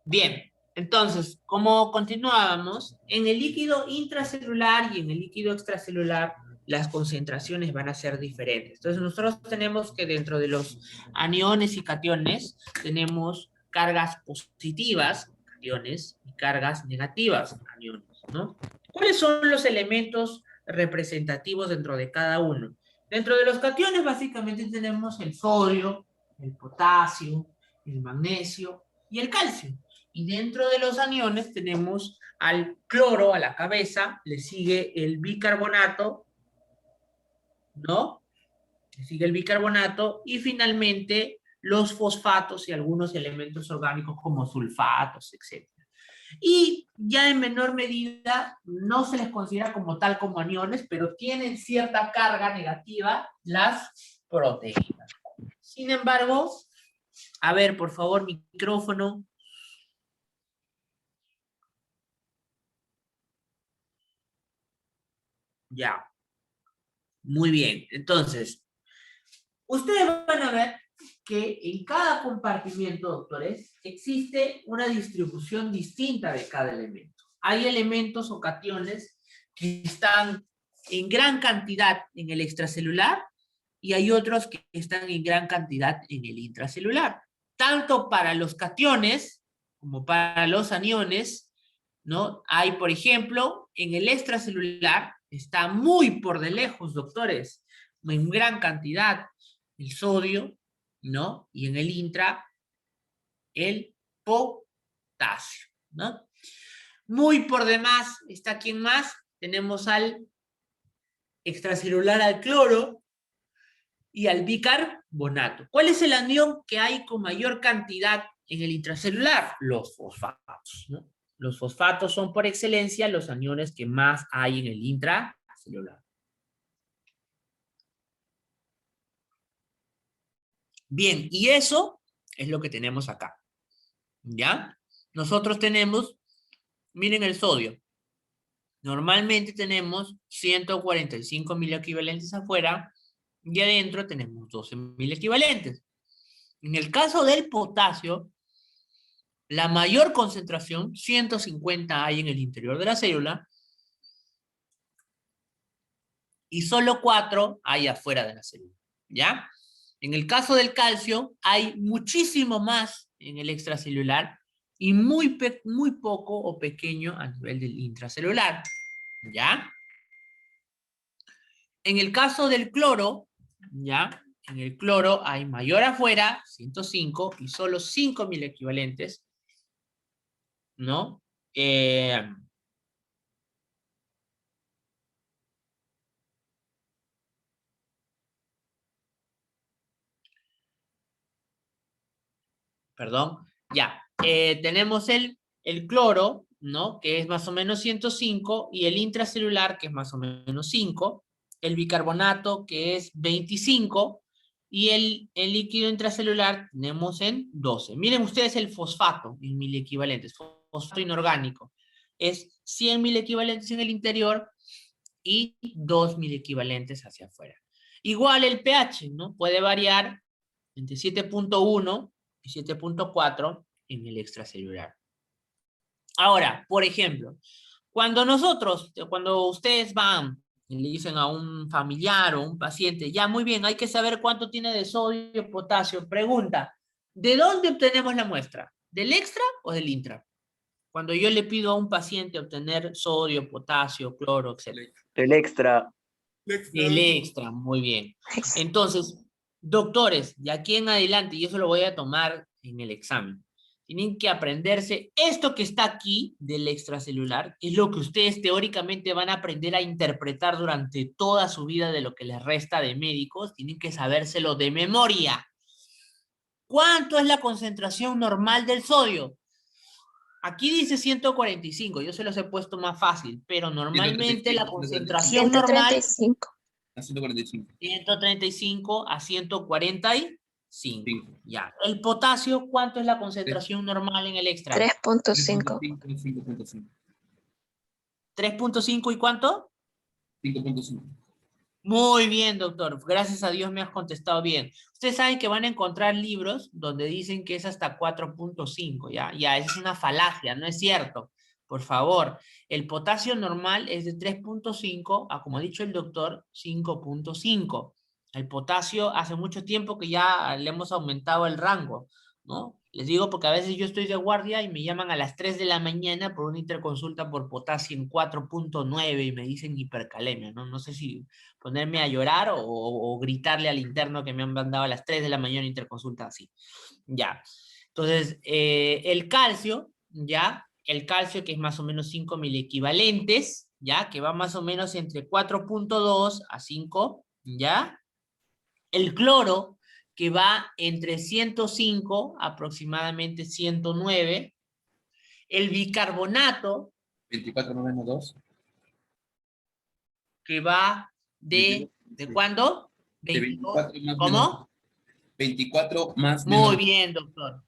Bien, entonces, como continuábamos, en el líquido intracelular y en el líquido extracelular, las concentraciones van a ser diferentes. Entonces, nosotros tenemos que dentro de los aniones y cationes, tenemos cargas positivas, cationes, y cargas negativas, aniones, ¿no? ¿Cuáles son los elementos representativos dentro de cada uno? Dentro de los cationes, básicamente tenemos el sodio, el potasio, el magnesio y el calcio. Y dentro de los aniones tenemos al cloro a la cabeza, le sigue el bicarbonato, ¿no? Le sigue el bicarbonato y finalmente los fosfatos y algunos elementos orgánicos como sulfatos, etc. Y ya en menor medida no se les considera como tal como aniones, pero tienen cierta carga negativa las proteínas. Sin embargo, a ver, por favor, micrófono. Ya, muy bien. Entonces, ustedes van a ver que en cada compartimiento, doctores, existe una distribución distinta de cada elemento. Hay elementos o cationes que están en gran cantidad en el extracelular y hay otros que están en gran cantidad en el intracelular. Tanto para los cationes como para los aniones, ¿no? Hay, por ejemplo, en el extracelular, está muy por de lejos, doctores, en gran cantidad, el sodio, ¿no? Y en el intra, el potasio, ¿no? Muy por demás, está quien más, tenemos al extracelular al cloro y al bicarbonato. ¿Cuál es el anión que hay con mayor cantidad en el intracelular? Los fosfatos, ¿no? Los fosfatos son por excelencia los aniones que más hay en el intracelular. Bien, y eso es lo que tenemos acá. ¿Ya? nosotros tenemos, miren el sodio. Normalmente tenemos 145.000 equivalentes afuera y adentro tenemos 12.000 equivalentes. En el caso del potasio, la mayor concentración, 150 hay en el interior de la célula, y solo 4 hay afuera de la célula, ¿ya? En el caso del calcio, hay muchísimo más en el extracelular y muy poco o pequeño a nivel del intracelular, ¿ya? En el caso del cloro, ¿ya? En el cloro hay mayor afuera, 105, y solo 5.000 equivalentes, ¿no? Perdón, ya. Tenemos el cloro, ¿no? Que es más o menos 105, y el intracelular, que es más o menos 5, el bicarbonato, que es 25, y el líquido intracelular tenemos en 12. Miren ustedes el fosfato en mil equivalentes, fosfato inorgánico. Es 100.000 equivalentes en el interior y 2.000 equivalentes hacia afuera. Igual el pH, ¿no? Puede variar entre 7.1 y 7.4 en el extracelular. Ahora, por ejemplo, cuando ustedes van y le dicen a un familiar o un paciente, ya muy bien, hay que saber cuánto tiene de sodio, potasio. Pregunta, ¿de dónde obtenemos la muestra? ¿Del extra o del intra? Cuando yo le pido a un paciente obtener sodio, potasio, cloro, etc. El extra. El extra, muy bien. Entonces, doctores, de aquí en adelante, y eso lo voy a tomar en el examen, tienen que aprenderse esto que está aquí del extracelular, que es lo que ustedes teóricamente van a aprender a interpretar durante toda su vida de lo que les resta de médicos, tienen que sabérselo de memoria. ¿Cuánto es la concentración normal del sodio? Aquí dice 145, yo se los he puesto más fácil, pero normalmente la concentración normal 135. A 145. 135 a 145. Ya. El potasio, ¿cuánto es la concentración normal en el extra? 3.5. 5.5. 3.5 ¿y cuánto? 5.5. Muy bien, doctor. Gracias a Dios me has contestado bien. Ustedes saben que van a encontrar libros donde dicen que es hasta 4.5, ¿ya? Ya, esa es una falacia, no es cierto. Por favor, el potasio normal es de 3.5 a, como ha dicho el doctor, 5.5. El potasio hace mucho tiempo que ya le hemos aumentado el rango, ¿no? Les digo porque a veces yo estoy de guardia y me llaman a las 3 de la mañana por una interconsulta por potasio en 4.9 y me dicen hipercalemia, ¿no? No sé si ponerme a llorar o gritarle al interno que me han mandado a las 3 de la mañana interconsulta así. Ya. Entonces, el calcio, ¿ya? El calcio que es más o menos 5.000 equivalentes, ¿ya? Que va más o menos entre 4.2 a 5, ¿ya? El cloro, que va entre 105 aproximadamente 109. El bicarbonato, 24 menos 2. que va ¿de cuándo? De 24 más ¿Cómo? 24 más Muy menos. bien, doctor.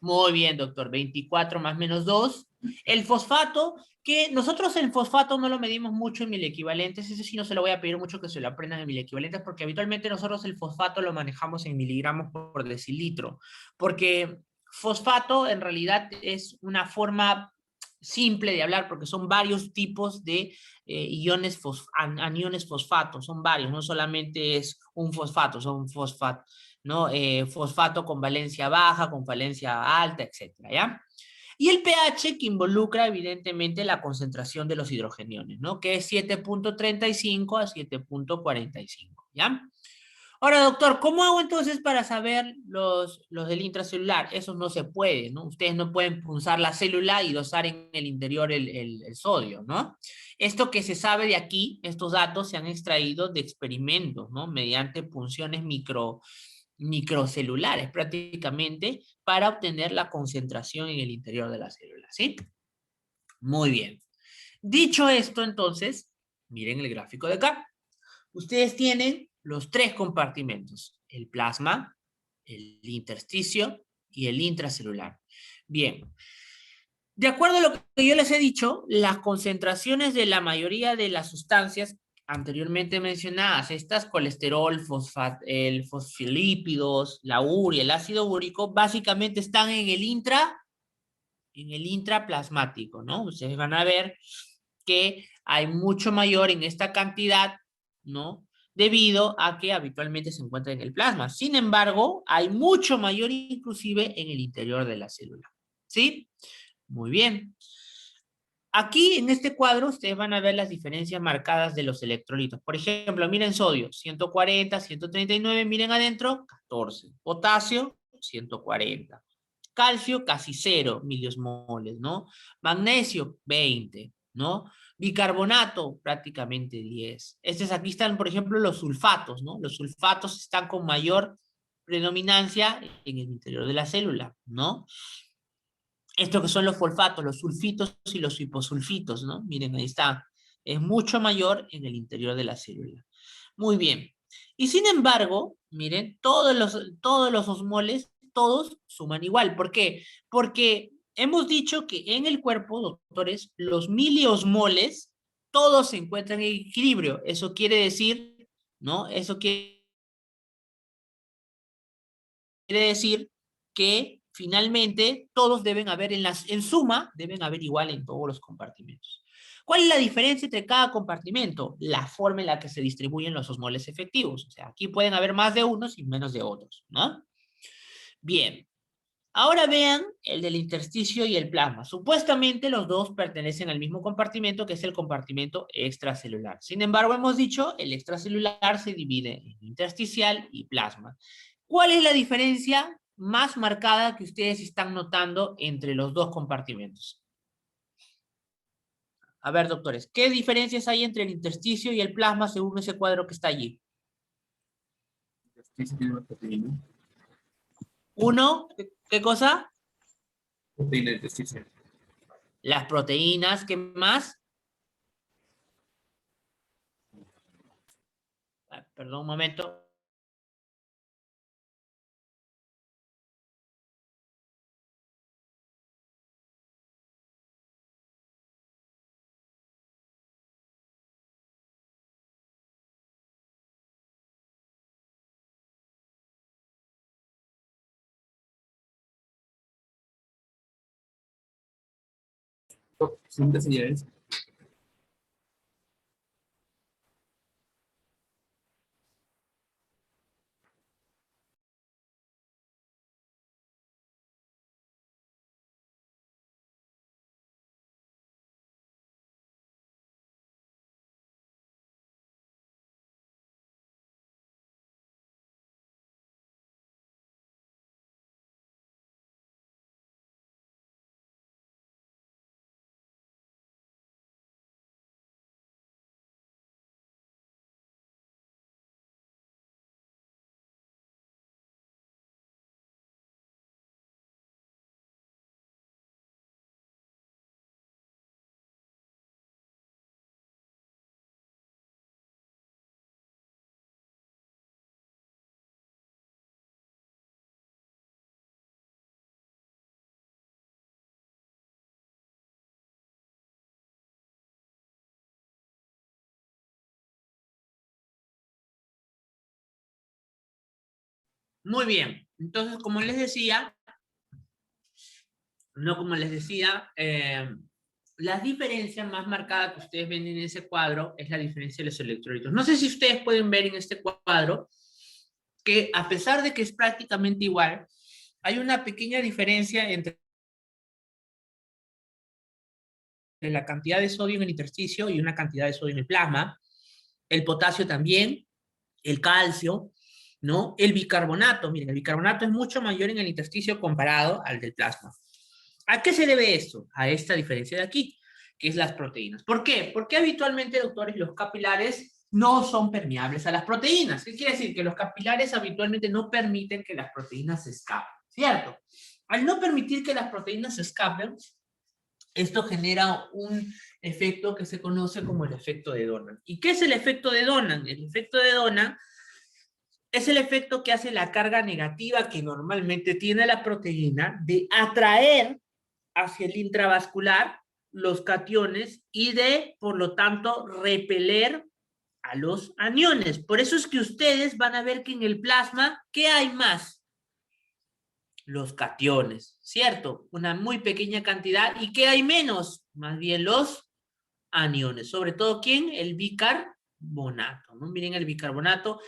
Muy bien, doctor. 24 más menos 2. El fosfato, que nosotros el fosfato no lo medimos mucho en mil equivalentes. Ese sí no se lo voy a pedir mucho que se lo aprendan en mil equivalentes, porque habitualmente nosotros el fosfato lo manejamos en miligramos por decilitro. Porque fosfato en realidad es una forma simple de hablar, porque son varios tipos de aniones fosfato. Son varios, no solamente es un fosfato, son fosfato. ¿No? Fosfato con valencia baja, con valencia alta, etcétera, ¿ya? Y el pH que involucra evidentemente la concentración de los hidrogeniones, ¿no? Que es 7.35 a 7.45, ¿ya? Ahora, doctor, ¿cómo hago entonces para saber los del intracelular? Eso no se puede, ¿no? Ustedes no pueden punzar la célula y dosar en el interior el sodio, ¿no? Esto que se sabe de aquí, estos datos se han extraído de experimentos, ¿no? Mediante punciones microcelulares prácticamente para obtener la concentración en el interior de la célula, ¿sí? Muy bien. Dicho esto, entonces, miren el gráfico de acá. Ustedes tienen los 3 compartimentos, el plasma, el intersticio y el intracelular. Bien, De acuerdo a lo que yo les he dicho, las concentraciones de la mayoría de las sustancias anteriormente mencionadas, estas colesterol, el fosfolípidos, la urea, el ácido úrico, básicamente están en el intraplasmático, ¿no? Ustedes van a ver que hay mucho mayor en esta cantidad, ¿no? Debido a que habitualmente se encuentra en el plasma. Sin embargo, hay mucho mayor inclusive en el interior de la célula, ¿sí? Muy bien. Aquí en este cuadro ustedes van a ver las diferencias marcadas de los electrolitos. Por ejemplo, miren sodio, 140, 139, miren adentro, 14. Potasio, 140. Calcio, casi 0 miliosmoles, ¿no? Magnesio, 20, ¿no? Bicarbonato, prácticamente 10. Aquí están, por ejemplo, los sulfatos, ¿no? Los sulfatos están con mayor predominancia en el interior de la célula, ¿no? Esto que son los fosfatos, los sulfitos y los hiposulfitos, ¿no? Miren, ahí está. Es mucho mayor en el interior de la célula. Muy bien. Y sin embargo, miren, todos los osmoles, todos suman igual. ¿Por qué? Porque hemos dicho que en el cuerpo, doctores, los miliosmoles, todos se encuentran en equilibrio. Eso quiere decir, ¿no? Eso quiere decir que finalmente todos deben haber en suma, deben haber igual en todos los compartimentos. ¿Cuál es la diferencia entre cada compartimento? La forma en la que se distribuyen los osmoles efectivos. O sea, aquí pueden haber más de unos y menos de otros, ¿no? Bien. Ahora vean el del intersticio y el plasma. Supuestamente los dos pertenecen al mismo compartimento, que es el compartimento extracelular. Sin embargo, hemos dicho, el extracelular se divide en intersticial y plasma. ¿Cuál es la diferencia más marcada que ustedes están notando entre los dos compartimentos? A ver, doctores, ¿qué diferencias hay entre el intersticio y el plasma según ese cuadro que está allí? Uno, ¿qué cosa? Proteína intersticial. Las proteínas, ¿qué más? Perdón un momento. Cintas señales. Muy bien. Entonces, como les decía, las diferencias más marcadas que ustedes ven en ese cuadro es la diferencia de los electrolitos. No sé si ustedes pueden ver en este cuadro que a pesar de que es prácticamente igual, hay una pequeña diferencia entre la cantidad de sodio en el intersticio y una cantidad de sodio en el plasma. El potasio también, el calcio, ¿no? El bicarbonato, miren, el bicarbonato es mucho mayor en el intersticio comparado al del plasma. ¿A qué se debe esto? A esta diferencia de aquí, que es las proteínas. ¿Por qué? Porque habitualmente, doctores, los capilares no son permeables a las proteínas. ¿Qué quiere decir? Que los capilares habitualmente no permiten que las proteínas se escapen, ¿cierto? Al no permitir que las proteínas se escapen, esto genera un efecto que se conoce como el efecto de Donan. ¿Y qué es el efecto de Donan? El efecto de Donan es el efecto que hace la carga negativa que normalmente tiene la proteína de atraer hacia el intravascular los cationes y de, por lo tanto, repeler a los aniones. Por eso es que ustedes van a ver que en el plasma, ¿qué hay más? Los cationes, ¿cierto? Una muy pequeña cantidad. ¿Y qué hay menos? Más bien los aniones. Sobre todo, ¿quién? El bicarbonato, ¿no? Miren el bicarbonato,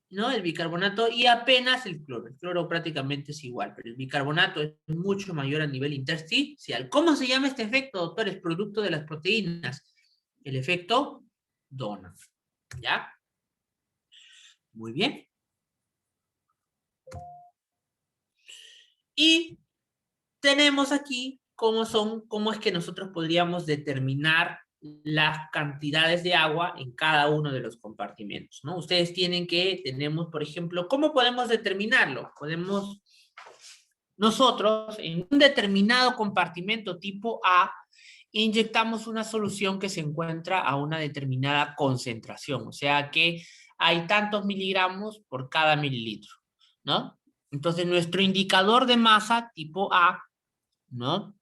¿no? El bicarbonato y apenas el cloro. El cloro prácticamente es igual, pero el bicarbonato es mucho mayor a nivel intersticial. ¿Cómo se llama este efecto, doctor? Es producto de las proteínas. El efecto Donan. ¿Ya? Muy bien. Y tenemos aquí cómo es que nosotros podríamos determinar las cantidades de agua en cada uno de los compartimentos, ¿no? Ustedes tenemos, por ejemplo, ¿cómo podemos determinarlo? Nosotros, en un determinado compartimento tipo A, inyectamos una solución que se encuentra a una determinada concentración, o sea que hay tantos miligramos por cada mililitro, ¿no? Entonces, nuestro indicador de masa tipo A, ¿no?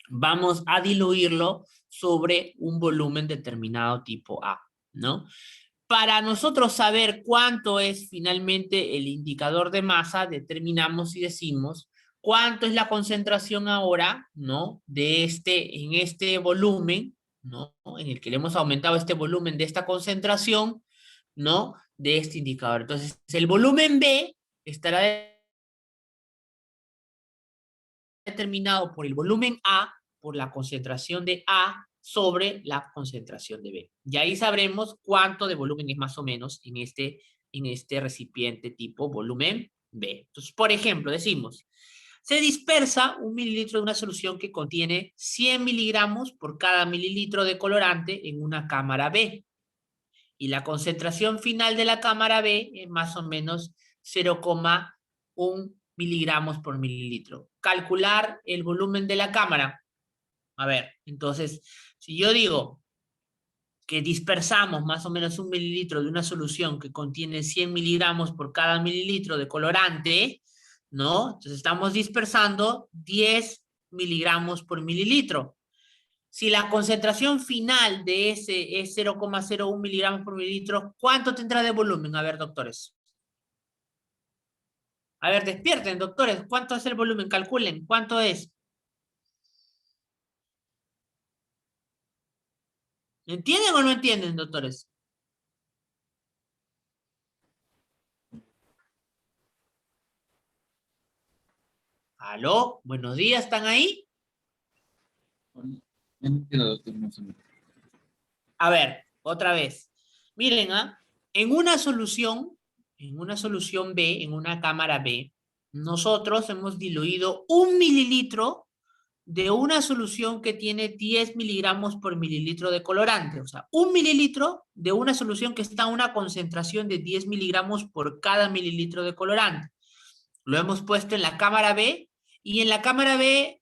Vamos a diluirlo sobre un volumen determinado tipo A, ¿no? Para nosotros saber cuánto es finalmente el indicador de masa, determinamos y decimos cuánto es la concentración ahora, ¿no? En este volumen, ¿no? En el que le hemos aumentado este volumen de esta concentración, ¿no? De este indicador. Entonces, el volumen B estará determinado por el volumen A, por la concentración de A sobre la concentración de B. Y ahí sabremos cuánto de volumen es más o menos en este recipiente tipo volumen B. Entonces, por ejemplo, decimos, se dispersa 1 mililitro de una solución que contiene 100 miligramos por cada mililitro de colorante en una cámara B. Y la concentración final de la cámara B es más o menos 0,1 miligramos por mililitro. Calcular el volumen de la cámara. A ver, entonces, si yo digo que dispersamos más o menos 1 mililitro de una solución que contiene 100 miligramos por cada mililitro de colorante, ¿no? Entonces estamos dispersando 10 miligramos por mililitro. Si la concentración final de ese es 0,01 miligramos por mililitro, ¿cuánto tendrá de volumen? A ver, doctores. A ver, despierten, doctores. ¿Cuánto es el volumen? Calculen. ¿Cuánto es? ¿Entienden o no entienden, doctores? ¿Aló? Buenos días, ¿están ahí? No entiendo, doctor, más o menos. A ver, otra vez. Miren, en una solución B, en una cámara B, nosotros hemos diluido 1 mililitro de una solución que tiene 10 miligramos por mililitro de colorante. O sea, 1 mililitro de una solución que está a una concentración de 10 miligramos por cada mililitro de colorante. Lo hemos puesto en la cámara B y en la cámara B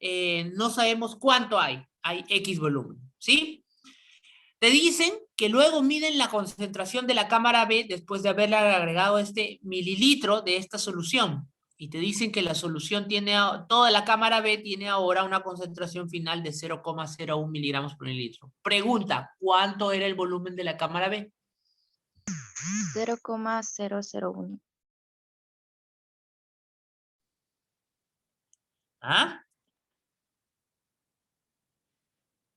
no sabemos cuánto hay. Hay X volumen, ¿sí? Te dicen que luego miden la concentración de la cámara B después de haberle agregado este mililitro de esta solución. Y te dicen que la solución toda la cámara B tiene ahora una concentración final de 0,01 miligramos por mililitro. Pregunta, ¿cuánto era el volumen de la cámara B? 0,001. ¿Ah?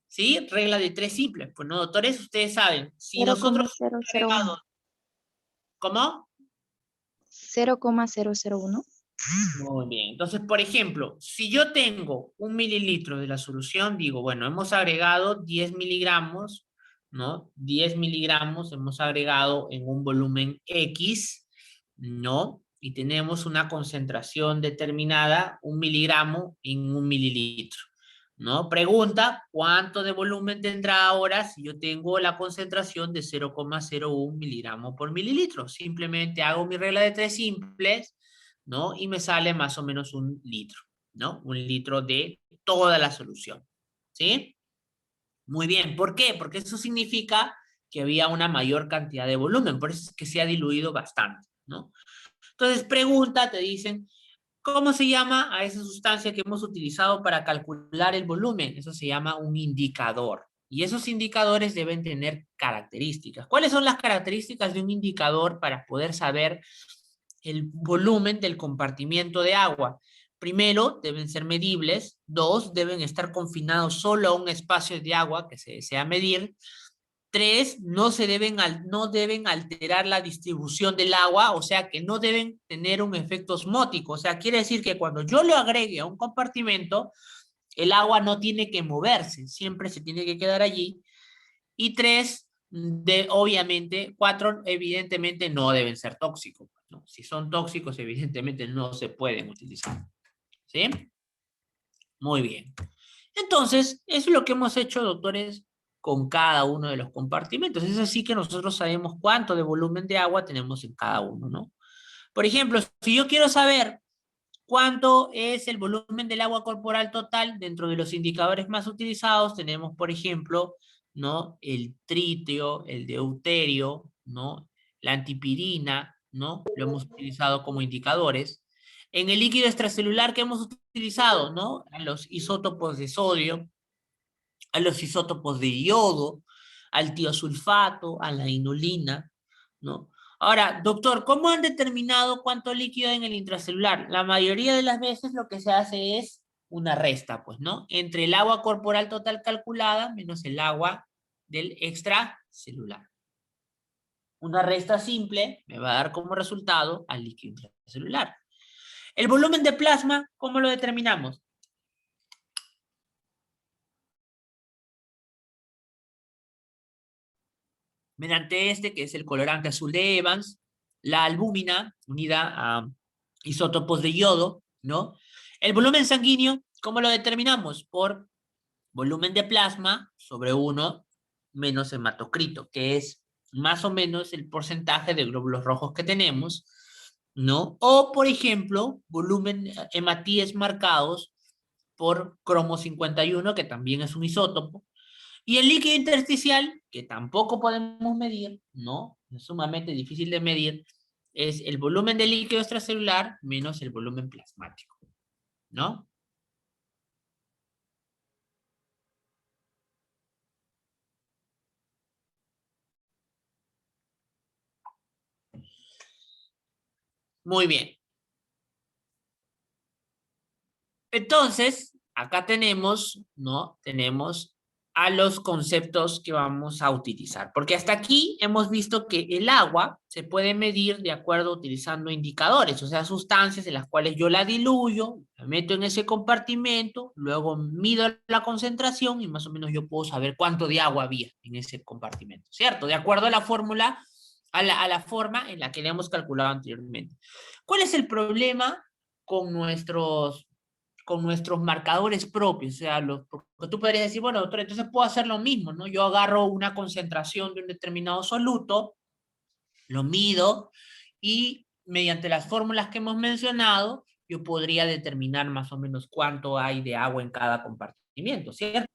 ¿Sí? Regla de 3 simple. Pues no, doctores, ustedes saben. Si nosotros... 0,001. ¿Cómo? 0,001. Muy bien. Entonces, por ejemplo, si yo tengo 1 mililitro de la solución, digo, bueno, hemos agregado 10 miligramos, ¿no? 10 miligramos hemos agregado en un volumen X, ¿no? Y tenemos una concentración determinada, 1 miligramo en 1 mililitro, ¿no? Pregunta, ¿cuánto de volumen tendrá ahora si yo tengo la concentración de 0,01 miligramo por mililitro? Simplemente hago mi regla de 3 simples, ¿no? Y me sale más o menos 1 litro, ¿no? 1 litro de toda la solución, ¿sí? Muy bien, ¿por qué? Porque eso significa que había una mayor cantidad de volumen, por eso es que se ha diluido bastante, ¿no? Entonces, pregunta, te dicen, ¿Cómo se llama a esa sustancia que hemos utilizado para calcular el volumen? Eso se llama un indicador. Y esos indicadores deben tener características. ¿Cuáles son las características de un indicador para poder saber el volumen del compartimiento de agua? Primero, deben ser medibles. Dos, deben estar confinados solo a un espacio de agua que se desea medir. Tres, no deben alterar la distribución del agua, o sea que no deben tener un efecto osmótico. O sea, quiere decir que cuando yo lo agregue a un compartimento, el agua no tiene que moverse, siempre se tiene que quedar allí. Y tres, obviamente, cuatro, evidentemente no deben ser tóxicos, ¿no? Si son tóxicos, evidentemente no se pueden utilizar. ¿Sí? Muy bien. Entonces, eso es lo que hemos hecho, doctores, con cada uno de los compartimentos. Es así que nosotros sabemos cuánto de volumen de agua tenemos en cada uno, ¿no? Por ejemplo, si yo quiero saber cuánto es el volumen del agua corporal total dentro de los indicadores más utilizados, tenemos, por ejemplo, ¿no? El tritio, el deuterio, ¿no? La antipirina, ¿no? Lo hemos utilizado como indicadores. En el líquido extracelular que hemos utilizado, ¿no? A los isótopos de sodio, a los isótopos de yodo, al tiosulfato, a la inulina, ¿no? Ahora, doctor, ¿cómo han determinado cuánto líquido hay en el intracelular? La mayoría de las veces lo que se hace es una resta, pues, ¿no? Entre el agua corporal total calculada menos el agua del extracelular. Una resta simple me va a dar como resultado al líquido intracelular. El volumen de plasma, ¿cómo lo determinamos? Mediante este, que es el colorante azul de Evans, la albúmina unida a isótopos de yodo, ¿no? El volumen sanguíneo, ¿cómo lo determinamos? Por volumen de plasma sobre 1 menos hematocrito, que es más o menos el porcentaje de glóbulos rojos que tenemos, ¿no? O, por ejemplo, volumen hematíes marcados por cromo 51, que también es un isótopo, y el líquido intersticial, que tampoco podemos medir, ¿no? Es sumamente difícil de medir, es el volumen del líquido extracelular menos el volumen plasmático, ¿no? Muy bien. Entonces, acá tenemos, ¿no? Tenemos a los conceptos que vamos a utilizar. Porque hasta aquí hemos visto que el agua se puede medir de acuerdo utilizando indicadores, o sea, sustancias en las cuales yo la diluyo, la meto en ese compartimento, luego mido la concentración y más o menos yo puedo saber cuánto de agua había en ese compartimento, ¿cierto? De acuerdo a la fórmula, a la forma en la que le hemos calculado anteriormente. ¿Cuál es el problema con nuestros marcadores propios? O sea, porque tú podrías decir, bueno, doctor, entonces puedo hacer lo mismo, ¿no? Yo agarro una concentración de un determinado soluto, lo mido y mediante las fórmulas que hemos mencionado, yo podría determinar más o menos cuánto hay de agua en cada compartimiento, ¿cierto?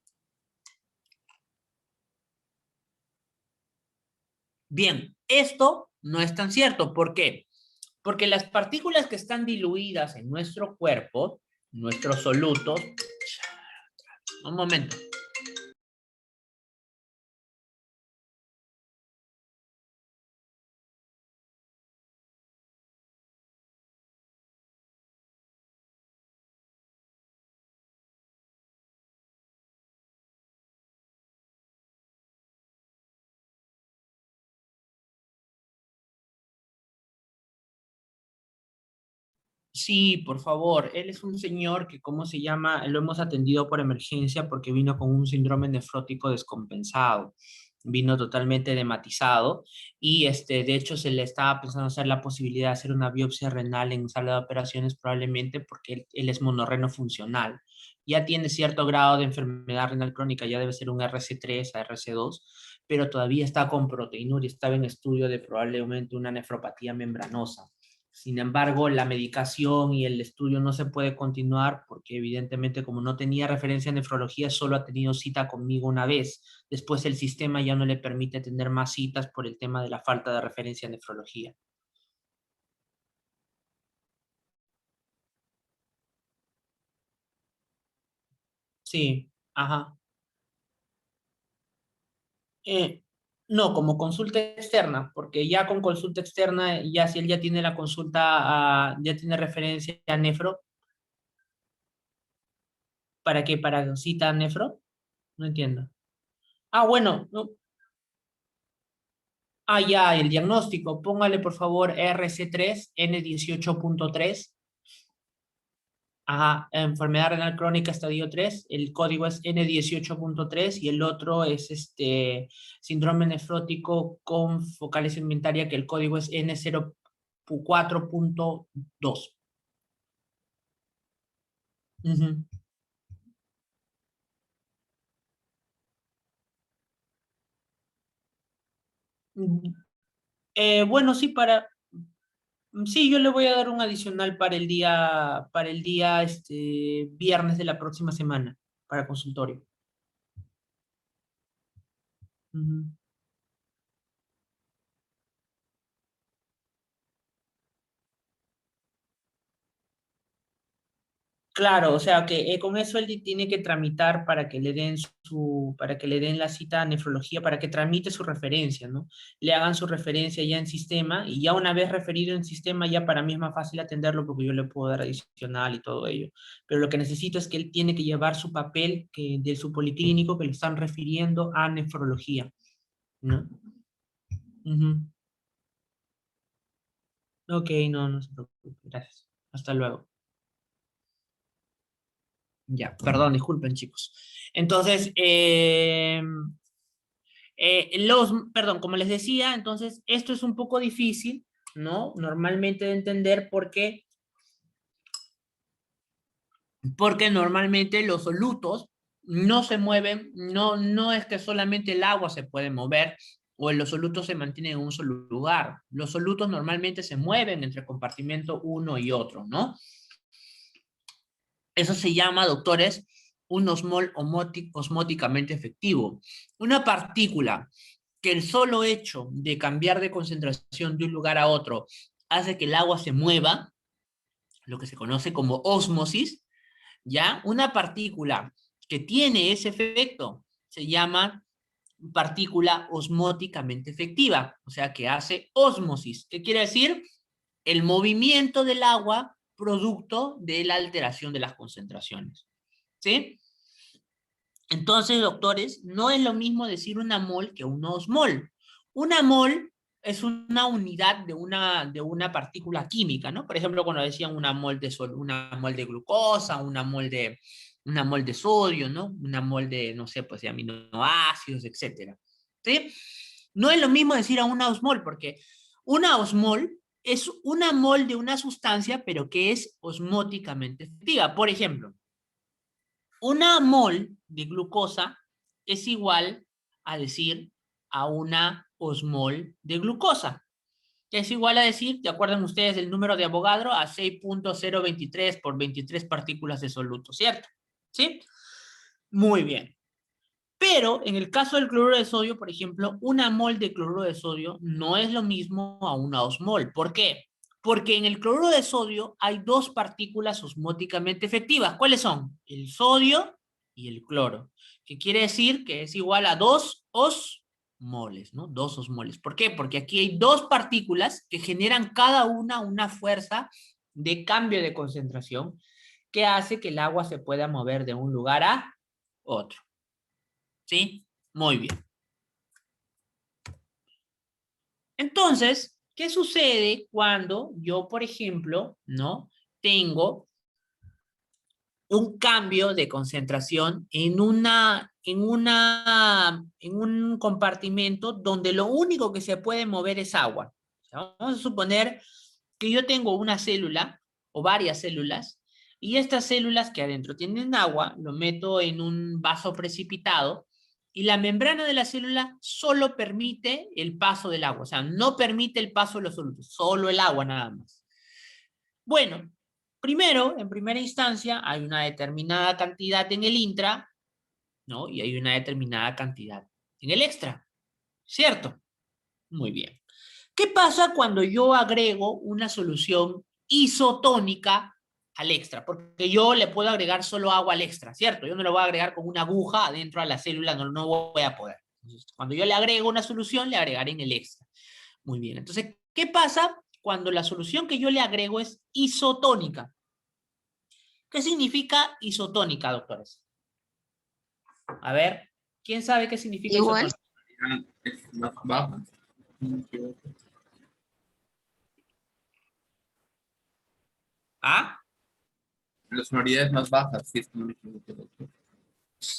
Bien, esto no es tan cierto. ¿Por qué? Porque las partículas que están diluidas en nuestro cuerpo, nuestros solutos, un momento. Sí, por favor. Él es un señor que, ¿cómo se llama? Lo hemos atendido por emergencia porque vino con un síndrome nefrótico descompensado. Vino totalmente hematizado y de hecho se le estaba pensando hacer la posibilidad de hacer una biopsia renal en sala de operaciones probablemente porque él es monorreno funcional. Ya tiene cierto grado de enfermedad renal crónica, ya debe ser un RC3 a RC2, pero todavía está con proteinuria, estaba en estudio de probablemente una nefropatía membranosa. Sin embargo, la medicación y el estudio no se puede continuar porque evidentemente como no tenía referencia en nefrología, solo ha tenido cita conmigo una vez. Después el sistema ya no le permite tener más citas por el tema de la falta de referencia en nefrología. Sí, ajá. Eh, no, como consulta externa, porque ya con consulta externa, ya si él ya tiene la consulta, ya tiene referencia a nefro, ¿para qué? ¿Para cita a nefro? No entiendo. Ah, bueno, no. Ah, ya, el diagnóstico. Póngale, por favor, RC3, N18.3. Ajá, enfermedad renal crónica estadio 3. El código es N18.3 y el otro es síndrome nefrótico con focalización inventaria, que el código es N04.2. Ujú. Mm, bueno, sí, sí, yo le voy a dar un adicional para el día viernes de la próxima semana, para consultorio. Ujú. Claro, o sea que con eso él tiene que tramitar para que le den para que le den la cita a nefrología, para que tramite su referencia, ¿no? Le hagan su referencia ya en sistema y ya una vez referido en sistema ya para mí es más fácil atenderlo porque yo le puedo dar adicional y todo ello. Pero lo que necesito es que él tiene que llevar su papel de su policlínico que lo están refiriendo a nefrología, ¿no? Ujú. Ok, no, no se preocupe, gracias. Hasta luego. Ya, perdón, disculpen, chicos. Entonces, perdón, como les decía, entonces esto es un poco difícil, ¿no? Normalmente de entender porque normalmente los solutos no se mueven, no es que solamente el agua se puede mover o los solutos se mantienen en un solo lugar. Los solutos normalmente se mueven entre compartimento uno y otro, ¿no? Eso se llama, doctores, un osmol osmóticamente efectivo. Una partícula que el solo hecho de cambiar de concentración de un lugar a otro hace que el agua se mueva, lo que se conoce como ósmosis, ¿ya? Una partícula que tiene ese efecto se llama partícula osmóticamente efectiva, o sea, que hace ósmosis. ¿Qué quiere decir? El movimiento del agua producto de la alteración de las concentraciones. ¿Sí? Entonces, doctores, no es lo mismo decir una mol que un osmol. Una mol es una unidad de una partícula química, ¿no? Por ejemplo, cuando decían una mol de una mol de glucosa, una mol de sodio, ¿no? Una mol de, no sé, pues de aminoácidos, etcétera. ¿Sí? No es lo mismo decir a una osmol, porque una osmol es una mol de una sustancia, pero que es osmóticamente efectiva. Por ejemplo, una mol de glucosa es igual a decir a una osmol de glucosa. Es igual a decir, ¿te acuerdan ustedes del número de Avogadro? A 6.023 por 23 partículas de soluto, ¿cierto? ¿Sí? Muy bien. Pero en el caso del cloruro de sodio, por ejemplo, una mol de cloruro de sodio no es lo mismo a una osmol. ¿Por qué? Porque en el cloruro de sodio hay dos partículas osmóticamente efectivas. ¿Cuáles son? El sodio y el cloro. Que quiere decir que es igual a dos osmoles, ¿no? Dos osmoles. ¿Por qué? Porque aquí hay dos partículas que generan cada una fuerza de cambio de concentración que hace que el agua se pueda mover de un lugar a otro. ¿Sí? Muy bien. Entonces, ¿qué sucede cuando yo, por ejemplo, ¿no? Tengo un cambio de concentración en un compartimento donde lo único que se puede mover es agua. O sea, vamos a suponer que yo tengo una célula o varias células y estas células que adentro tienen agua, lo meto en un vaso precipitado y la membrana de la célula solo permite el paso del agua, o sea, no permite el paso de los solutos, solo el agua nada más. Bueno, primero, en primera instancia, hay una determinada cantidad en el intra, ¿no? Y hay una determinada cantidad en el extra, ¿cierto? Muy bien. ¿Qué pasa cuando yo agrego una solución isotónica al extra, porque yo le puedo agregar solo agua al extra, ¿cierto? Yo no le voy a agregar con una aguja adentro a la célula, no voy a poder. Entonces, cuando yo le agrego una solución, le agregaré en el extra. Muy bien, entonces, ¿qué pasa cuando la solución que yo le agrego es isotónica? ¿Qué significa isotónica, doctores? A ver, ¿quién sabe qué significa Igual. isotónica? Es más baja. ¿Ah? La sonoridad es más baja, si es que no me equivoco, doctor.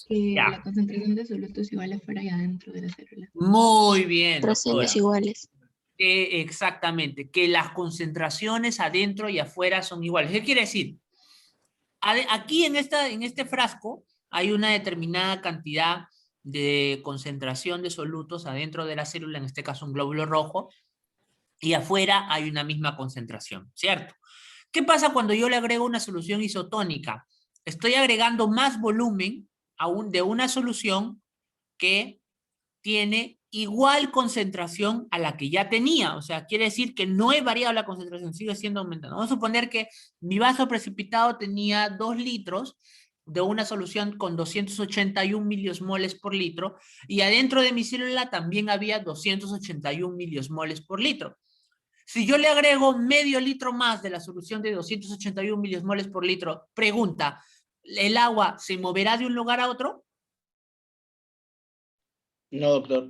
Que Ya. la concentración de solutos igual afuera y adentro de la célula. Muy bien, Fracciones doctora. iguales. Exactamente, que las concentraciones adentro y afuera son iguales. ¿Qué quiere decir? Aquí en este frasco hay una determinada cantidad de concentración de solutos adentro de la célula, en este caso un glóbulo rojo, y afuera hay una misma concentración, ¿cierto? ¿Qué pasa cuando yo le agrego una solución isotónica? Estoy agregando más volumen aún de una solución que tiene igual concentración a la que ya tenía. O sea, quiere decir que no he variado la concentración, sigue siendo aumentando. Vamos a suponer que mi vaso precipitado tenía 2 litros de una solución con 281 miliosmoles por litro y adentro de mi célula también había 281 miliosmoles por litro. Si yo le agrego medio litro más de la solución de 281 miliosmoles por litro, pregunta, ¿el agua se moverá de un lugar a otro No, doctor.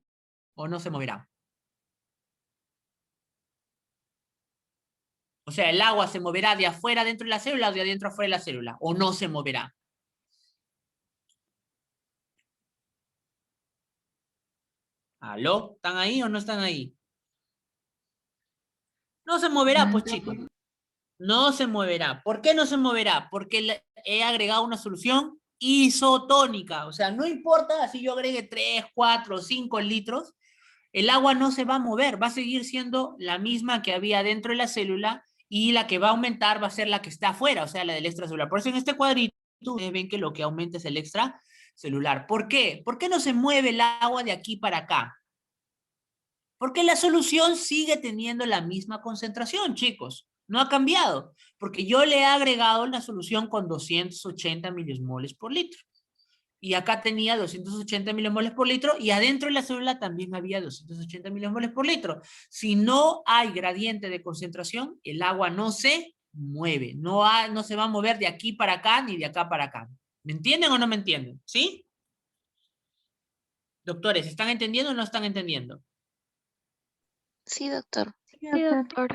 o no se moverá? O sea, el agua se moverá de afuera dentro de la célula o de adentro afuera de la célula, o no se moverá. ¿Aló? ¿Están ahí o no están ahí? No se moverá, pues Aumenta chicos. por- No se moverá. ¿Por qué no se moverá? Porque he agregado una solución isotónica. O sea, no importa si yo agregue 3, 4, 5 litros, el agua no se va a mover, va a seguir siendo la misma que había dentro de la célula y la que va a aumentar va a ser la que está afuera, o sea, la del extracelular. Por eso en este cuadrito ustedes ven que lo que aumenta es el extracelular. ¿Por qué? ¿Por qué no se mueve el agua de aquí para acá? Porque la solución sigue teniendo la misma concentración, chicos. No ha cambiado, porque yo le he agregado la solución con 280 milismoles por litro. Y acá tenía 280 milimoles por litro y adentro de la célula también había 280 milimoles por litro. Si no hay gradiente de concentración, el agua no se mueve, no se va a mover de aquí para acá ni de acá para acá. ¿Me entienden o no me entienden? ¿Sí? Doctores, ¿están entendiendo o no están entendiendo? Sí, doctor. Sí, doctor.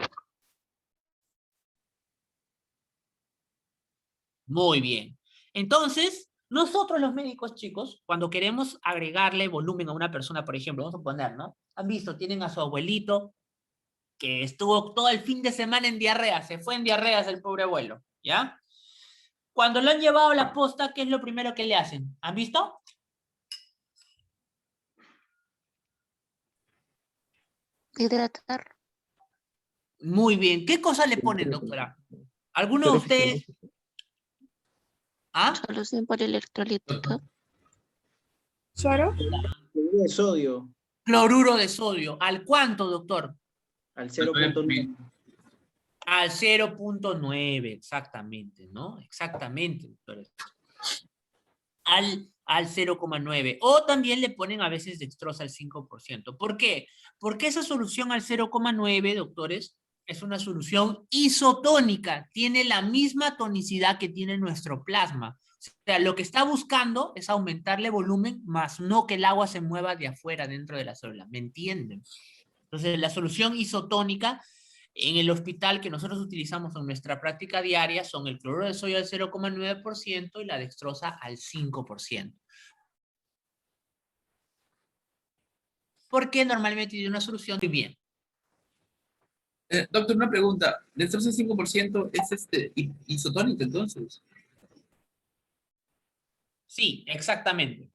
Muy bien. Entonces, nosotros los médicos, chicos, cuando queremos agregarle volumen a una persona, por ejemplo, vamos a poner, ¿no? Han visto, tienen a su abuelito que estuvo todo el fin de semana en diarrea, se fue en diarreas el pobre abuelo, ¿ya? Cuando lo han llevado a la posta, ¿qué es lo primero que le hacen? ¿Han visto? Hidratar. Muy bien. ¿Qué cosa le ponen, doctora? ¿Alguno de Pero ustedes? ¿Ah? Solución por electrolítica. ¿Suero? de sodio Cloruro de sodio. ¿Al cuánto, doctor? al 0.9. Al 0.9, exactamente, ¿no? Exactamente, doctores. Al 0,9. O también le ponen a veces dextrosa al 5%. ¿Por qué? Porque esa solución al 0,9, doctores, es una solución isotónica. Tiene la misma tonicidad que tiene nuestro plasma. O sea, lo que está buscando es aumentarle volumen, más no que el agua se mueva de afuera dentro de la célula. ¿Me entienden? Entonces, la solución isotónica en el hospital que nosotros utilizamos en nuestra práctica diaria son el cloruro de sodio al 0,9% y la dextrosa al 5%. Porque normalmente tiene una solución muy bien. Doctor, una pregunta. ¿El 5% es isotónico entonces? Sí, exactamente.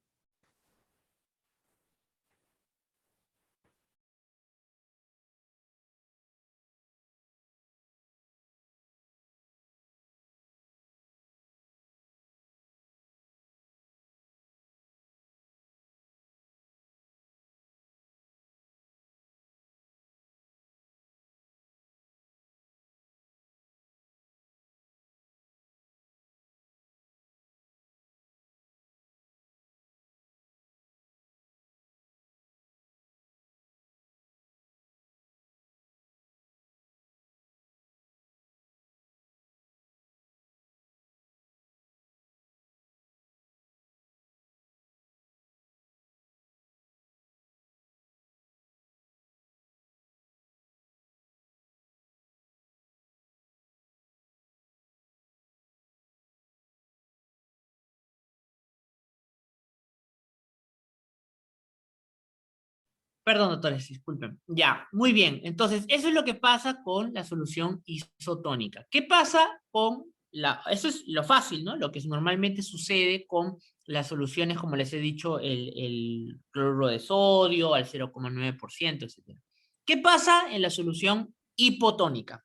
Perdón, doctores, disculpen. Ya, muy bien. Entonces, eso es lo que pasa con la solución isotónica. ¿Qué pasa con la... Eso es lo fácil, ¿no? Lo que normalmente sucede con las soluciones, como les he dicho, el cloruro de sodio al 0,9%, etc. ¿Qué pasa en la solución hipotónica?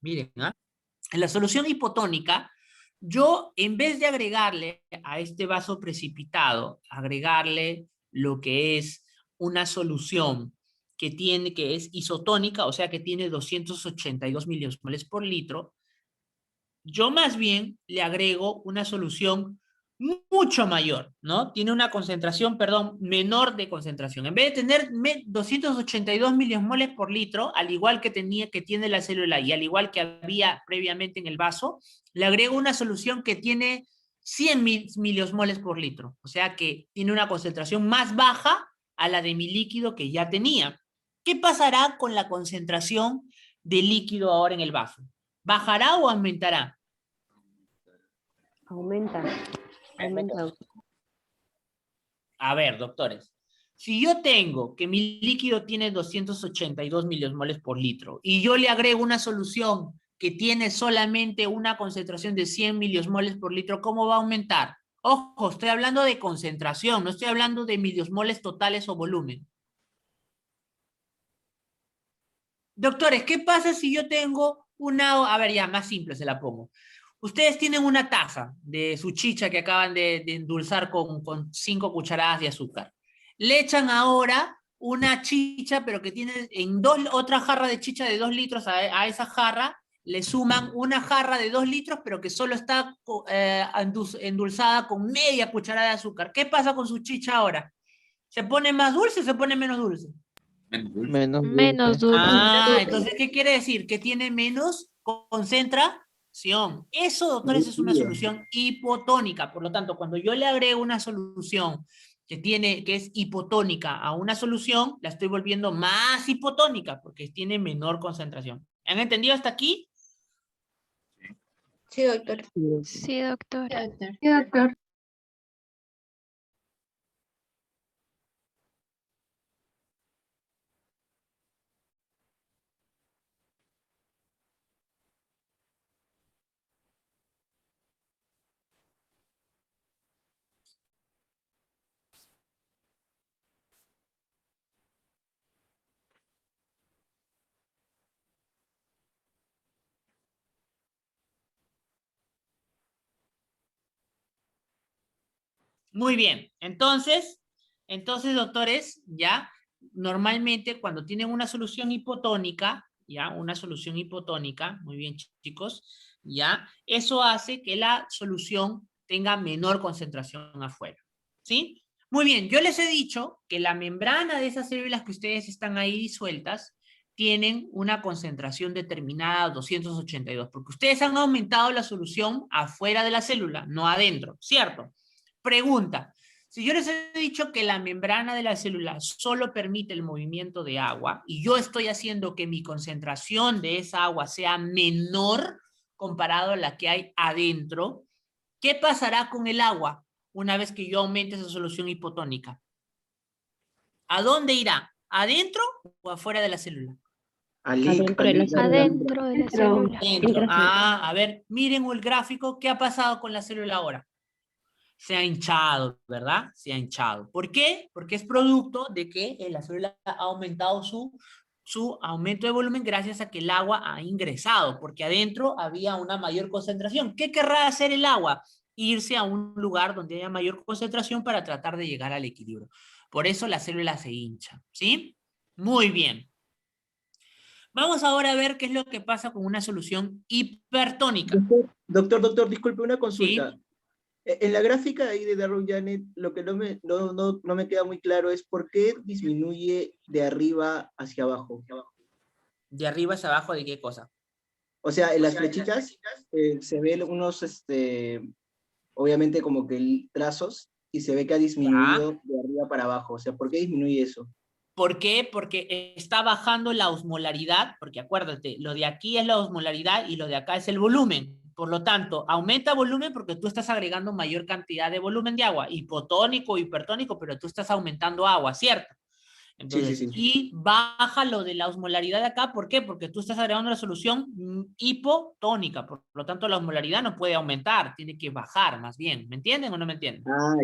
Miren, ¿ah? En la solución hipotónica, yo en vez de agregarle a este vaso precipitado, agregarle lo que es una solución que es isotónica, o sea que tiene 282 miliosmoles por litro, yo más bien le agrego una solución mucho mayor, ¿no? Tiene una concentración, perdón, menor de concentración. En vez de tener 282 miliosmoles por litro, al igual que tiene la célula y al igual que había previamente en el vaso, le agrego una solución que tiene 100 miliosmoles por litro. O sea que tiene una concentración más baja a la de mi líquido que ya tenía. ¿Qué pasará con la concentración de líquido ahora en el vaso? ¿Bajará o aumentará? Aumenta. Aumenta. A ver, doctores. Si yo tengo que mi líquido tiene 282 miliosmoles por litro y yo le agrego una solución que tiene solamente una concentración de 100 miliosmoles por litro, ¿cómo va a aumentar? Ojo, estoy hablando de concentración, no estoy hablando de miliosmoles totales o volumen. Doctores, ¿qué pasa si yo tengo una... A ver, ya, más simple se la pongo. Ustedes tienen una taza de su chicha que acaban de endulzar con 5 cucharadas de azúcar. Le echan ahora una chicha, pero que tiene otra jarra de chicha de 2 litros a esa jarra, le suman una jarra de 2 litros, pero que solo está endulzada con media cucharada de azúcar. ¿Qué pasa con su chicha ahora? ¿Se pone más dulce o se pone menos dulce? Menos dulce. Ah, entonces, ¿qué quiere decir? Que tiene menos concentración. Eso, doctores, es una solución hipotónica. Por lo tanto, cuando yo le agrego una solución que es hipotónica a una solución, la estoy volviendo más hipotónica porque tiene menor concentración. ¿Han entendido hasta aquí? Sí, doctor. Sí, doctor. Sí, doctor. Sí, doctor. Muy bien. Entonces, doctores, ya, normalmente cuando tienen una solución hipotónica, ya, una solución hipotónica, muy bien, chicos, ya, eso hace que la solución tenga menor concentración afuera, ¿sí? Muy bien, yo les he dicho que la membrana de esas células que ustedes están ahí disueltas tienen una concentración determinada, 282, porque ustedes han aumentado la solución afuera de la célula, no adentro, ¿cierto? Pregunta, si yo les he dicho que la membrana de la célula solo permite el movimiento de agua y yo estoy haciendo que mi concentración de esa agua sea menor comparado a la que hay adentro, ¿qué pasará con el agua una vez que yo aumente esa solución hipotónica? ¿A dónde irá? ¿Adentro o afuera de la célula? Adentro de la célula. Adentro de la célula. Adentro. Ah, a ver, miren el gráfico, ¿qué ha pasado con la célula ahora? Se ha hinchado, ¿verdad? Se ha hinchado. ¿Por qué? Porque es producto de que la célula ha aumentado su aumento de volumen gracias a que el agua ha ingresado, porque adentro había una mayor concentración. ¿Qué querrá hacer el agua? Irse a un lugar donde haya mayor concentración para tratar de llegar al equilibrio. Por eso la célula se hincha, ¿sí? Muy bien. Vamos ahora a ver qué es lo que pasa con una solución hipertónica. Doctor, disculpe, una consulta. ¿Sí? En la gráfica ahí de Darrow Janet, lo que no me queda muy claro es por qué disminuye de arriba hacia abajo. ¿De arriba hacia abajo de qué cosa? O sea, en las flechitas se ven unos, obviamente como que trazos, y se ve que ha disminuido de arriba para abajo. O sea, ¿por qué disminuye eso? ¿Por qué? Porque está bajando la osmolaridad, porque acuérdate, lo de aquí es la osmolaridad y lo de acá es el volumen. Por lo tanto, aumenta volumen porque tú estás agregando mayor cantidad de volumen de agua, hipotónico, hipertónico, pero tú estás aumentando agua, ¿cierto? Entonces, sí. y baja lo de la osmolaridad de acá, ¿por qué? Porque tú estás agregando la solución hipotónica, por lo tanto la osmolaridad no puede aumentar, tiene que bajar más bien. ¿Me entienden o no me entienden? Ah,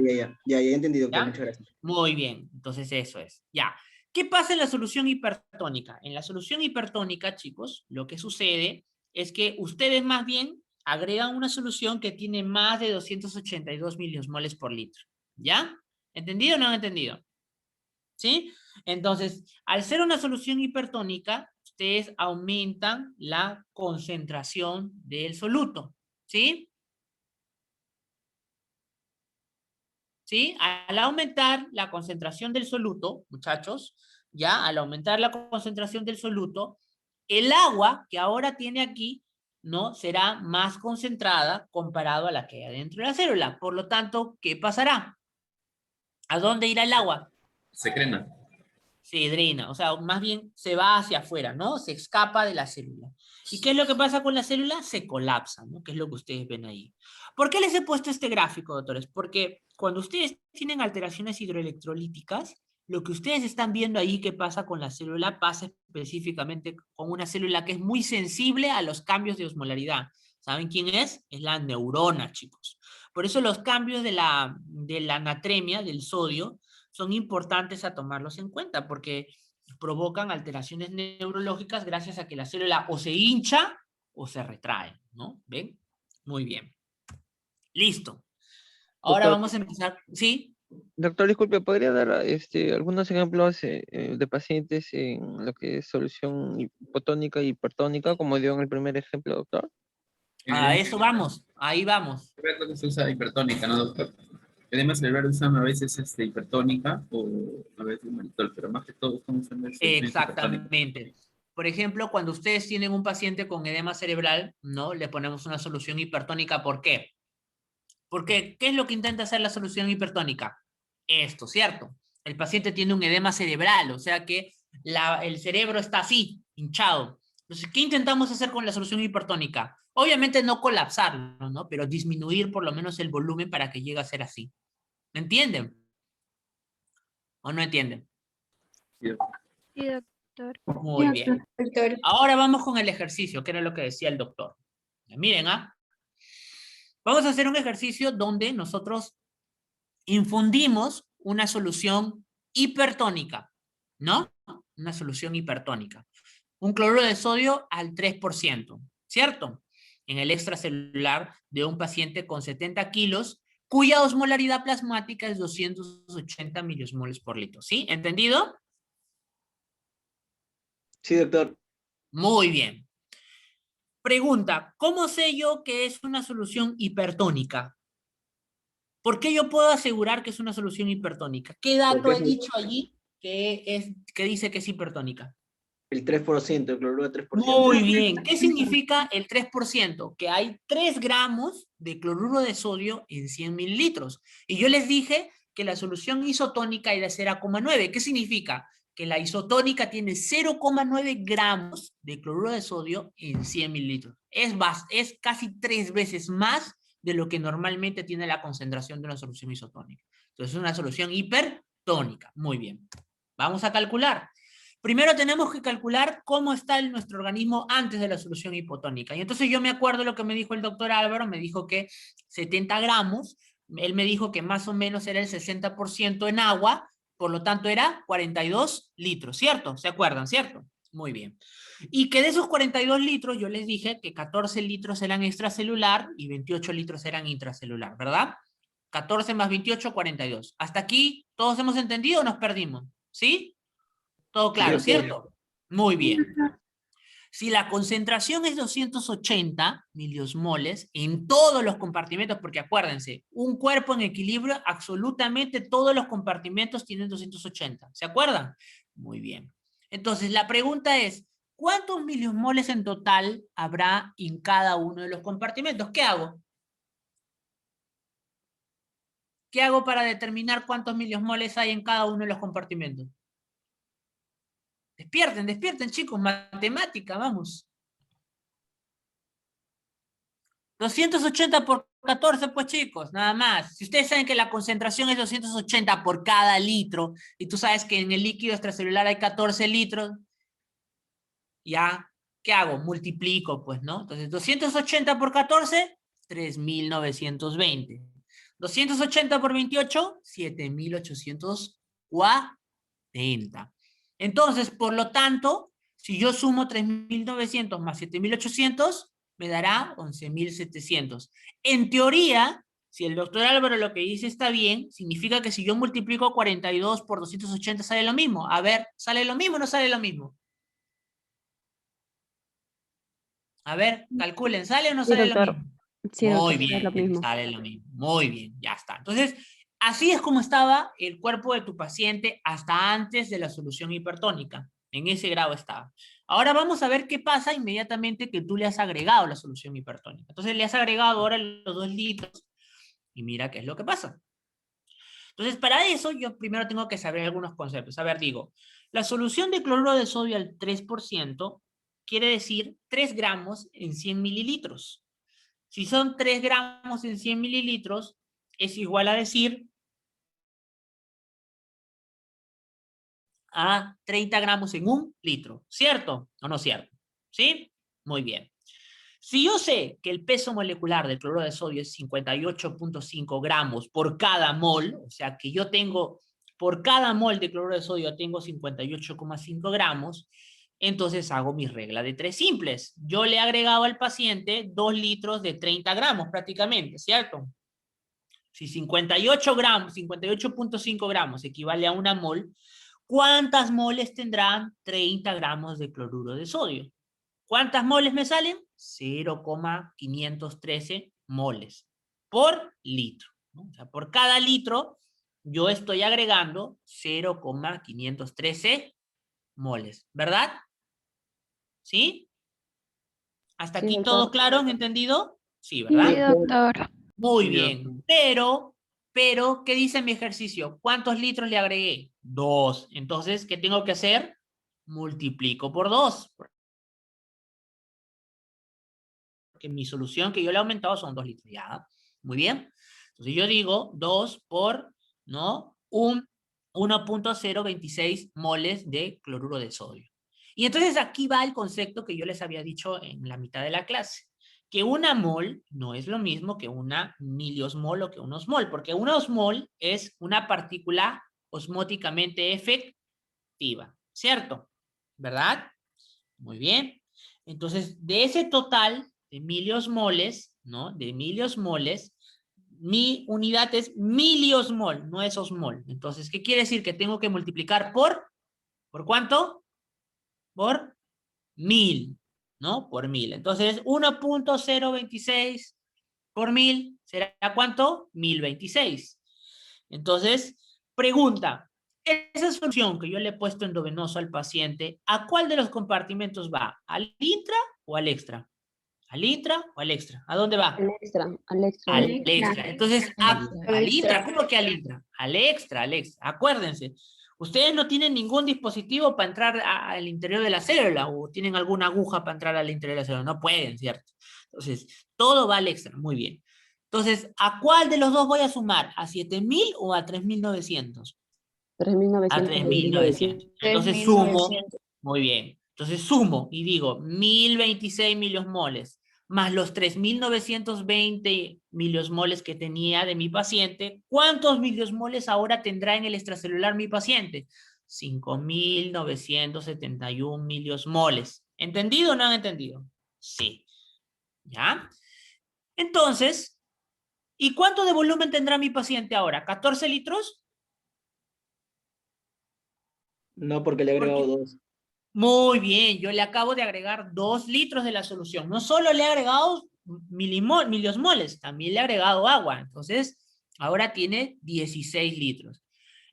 ya he entendido, doctor, ¿Ya? muchas gracias. Muy bien, entonces eso es. Ya. ¿Qué pasa en la solución hipertónica? En la solución hipertónica, chicos, lo que sucede es que ustedes más bien agregan una solución que tiene más de 282 miliosmoles por litro. ¿Ya? ¿Entendido o no han entendido? ¿Sí? Entonces, al ser una solución hipertónica, ustedes aumentan la concentración del soluto. ¿Sí? ¿Sí? Al aumentar la concentración del soluto, muchachos, ya, al aumentar la concentración del soluto, el agua que ahora tiene aquí, ¿no? Será más concentrada comparado a la que hay dentro de la célula. Por lo tanto, ¿qué pasará? ¿A dónde irá el agua? Se crema. Se drena, o sea, más bien se va hacia afuera, ¿no? Se escapa de la célula. ¿Y qué es lo que pasa con la célula? Se colapsa, ¿no? Que es lo que ustedes ven ahí. ¿Por qué les he puesto este gráfico, doctores? Porque cuando ustedes tienen alteraciones hidroelectrolíticas, lo que ustedes están viendo ahí que pasa con la célula pasa específicamente con una célula que es muy sensible a los cambios de osmolaridad. ¿Saben quién es? Es la neurona, chicos. Por eso los cambios de la natremia, del sodio, son importantes a tomarlos en cuenta porque provocan alteraciones neurológicas gracias a que la célula o se hincha o se retrae, ¿no? ¿Ven? Muy bien. Listo. Ahora Doctor, vamos a empezar. ¿Sí? doctor, disculpe, ¿podría dar algunos ejemplos de pacientes en lo que es solución hipotónica y hipertónica, como dio en el primer ejemplo, doctor? A eso vamos. Ahí vamos. Ver lo que se usa hipertónica, ¿no, doctor? Además, el verde usan a veces hipertónica o a veces manitol, pero más que todo estamos usando hipertónica. Exactamente. Por ejemplo, cuando ustedes tienen un paciente con edema cerebral, ¿no? Le ponemos una solución hipertónica. ¿Por qué? Porque, ¿qué es lo que intenta hacer la solución hipertónica? Esto, ¿cierto? El paciente tiene un edema cerebral, o sea que el cerebro está así, hinchado. Entonces, ¿qué intentamos hacer con la solución hipertónica? Obviamente no colapsarlo, ¿no? Pero disminuir por lo menos el volumen para que llegue a ser así. ¿Me entienden? ¿O no entienden? Sí, doctor. Muy bien. Ahora vamos con el ejercicio, que era lo que decía el doctor. Miren, vamos a hacer un ejercicio donde nosotros infundimos una solución hipertónica, ¿no? Una solución hipertónica. Un cloruro de sodio al 3%, ¿cierto? En el extracelular de un paciente con 70 kilos, cuya osmolaridad plasmática es 280 miliosmoles por litro. ¿Sí? ¿Entendido? Sí, doctor. Muy bien. Pregunta, ¿cómo sé yo que es una solución hipertónica? ¿Por qué yo puedo asegurar que es una solución hipertónica? ¿Qué dato he dicho allí que dice que es hipertónica? El 3%, el cloruro de 3%. Muy bien. ¿Qué significa el 3%? Que hay 3 gramos de cloruro de sodio en 100 mililitros. Y yo les dije que la solución isotónica era 0,9. ¿Qué significa? Que la isotónica tiene 0,9 gramos de cloruro de sodio en 100 mililitros. Es casi 3 veces más de lo que normalmente tiene la concentración de una solución isotónica. Entonces es una solución hipertónica. Muy bien. Vamos a calcular. Primero tenemos que calcular cómo está nuestro organismo antes de la solución hipotónica. Y entonces yo me acuerdo lo que me dijo el doctor Álvaro, me dijo que 70 gramos, él me dijo que más o menos era el 60% en agua, por lo tanto era 42 litros, ¿cierto? ¿Se acuerdan, cierto? Muy bien. Y que de esos 42 litros yo les dije que 14 litros eran extracelular y 28 litros eran intracelular, ¿verdad? 14 más 28, 42. ¿Hasta aquí todos hemos entendido o nos perdimos? ¿Sí? Todo claro, ¿cierto? Muy bien. Si la concentración es 280 miliosmoles en todos los compartimentos, porque acuérdense, un cuerpo en equilibrio, absolutamente todos los compartimentos tienen 280. ¿Se acuerdan? Muy bien. Entonces, la pregunta es, ¿cuántos miliosmoles en total habrá en cada uno de los compartimentos? ¿Qué hago? ¿Qué hago para determinar cuántos miliosmoles hay en cada uno de los compartimentos? Despierten, despierten, chicos. Matemática, vamos. 280 por 14, pues chicos, nada más. Si ustedes saben que la concentración es 280 por cada litro, y tú sabes que en el líquido extracelular hay 14 litros, ya, ¿qué hago? Multiplico, pues, ¿no? Entonces, 280 por 14, 3.920. 280 por 28, 7.840. Entonces, por lo tanto, si yo sumo 3.900 más 7.800, me dará 11.700. En teoría, si el doctor Álvaro lo que dice está bien, significa que si yo multiplico 42 por 280 sale lo mismo. A ver, ¿sale lo mismo o no sale lo mismo? A ver, calculen, ¿sale o no Sí, sale lo doctor. mismo? Sí, Muy doctor, es lo bien, mismo. sale lo mismo. Muy bien, ya está. Entonces, así es como estaba el cuerpo de tu paciente hasta antes de la solución hipertónica. En ese grado estaba. Ahora vamos a ver qué pasa inmediatamente que tú le has agregado la solución hipertónica. Entonces le has agregado ahora los 2 litros y mira qué es lo que pasa. Entonces, para eso yo primero tengo que saber algunos conceptos. A ver, digo, la solución de cloruro de sodio al 3% quiere decir 3 gramos en 100 mililitros. Si son 3 gramos en 100 mililitros, es igual a decir a 30 gramos en 1 litro. ¿Cierto o no cierto? ¿Sí? Muy bien. Si yo sé que el peso molecular del cloruro de sodio es 58.5 gramos por cada mol, o sea que yo tengo, por cada mol de cloruro de sodio tengo 58,5 gramos, entonces hago mi regla de 3 simples. Yo le he agregado al paciente 2 litros de 30 gramos prácticamente, ¿cierto? Si 58 gramos, 58.5 gramos equivale a una mol, ¿cuántas moles tendrán 30 gramos de cloruro de sodio? ¿Cuántas moles me salen? 0,513 moles por litro, ¿no? O sea, por cada litro yo estoy agregando 0,513 moles, ¿verdad? ¿Sí? ¿Hasta Sí, aquí doctor. todo claro? ¿Entendido? Sí, Sí, ¿verdad? doctor. Muy Sí, bien. Pero, ¿qué dice mi ejercicio? ¿Cuántos litros le agregué? 2. Entonces, ¿qué tengo que hacer? Multiplico por 2. Porque mi solución que yo le he aumentado son 2 litros. Ya, muy bien. Entonces yo digo 2 por, ¿no? 1.026 moles de cloruro de sodio. Y entonces aquí va el concepto que yo les había dicho en la mitad de la clase. Que una mol no es lo mismo que una miliosmol o que un osmol, porque un osmol es una partícula osmóticamente efectiva, ¿cierto? ¿Verdad? Muy bien. Entonces, de ese total de miliosmoles, ¿no? De miliosmoles, mi unidad es miliosmol, no es osmol. Entonces, ¿qué quiere decir? Que tengo que multiplicar ¿por cuánto? Por 1000, ¿no? Por 1000. Entonces, 1.026 por 1000 será ¿cuánto? 1026. Entonces, pregunta, esa solución que yo le he puesto endovenoso al paciente, ¿a cuál de los compartimentos va? ¿Al intra o al extra? ¿Al intra o al extra? ¿A dónde va? Al extra, al extra. Al doctor. extra. Entonces, al intra, ¿cómo que al intra? Al extra, al extra. Acuérdense, ustedes no tienen ningún dispositivo para entrar al interior de la célula o tienen alguna aguja para entrar al interior de la célula. No pueden, ¿cierto? Entonces, todo va al extra. Muy bien. Entonces, ¿a cuál de los dos voy a sumar? ¿A 7.000 o a 3.900? A 3.900. 3.900. Entonces sumo, muy bien. Entonces sumo y digo 1.026 miliosmoles más los 3.920 miliosmoles que tenía de mi paciente. ¿Cuántos miliosmoles ahora tendrá en el extracelular mi paciente? 5.971 miliosmoles. ¿Entendido o no han entendido? Sí. ¿Ya? Entonces, ¿y cuánto de volumen tendrá mi paciente ahora? ¿14 litros? No, porque le he agregado Porque- 2. Muy bien, yo le acabo de agregar 2 litros de la solución. No solo le he agregado miliosmoles, también le he agregado agua. Entonces, ahora tiene 16 litros.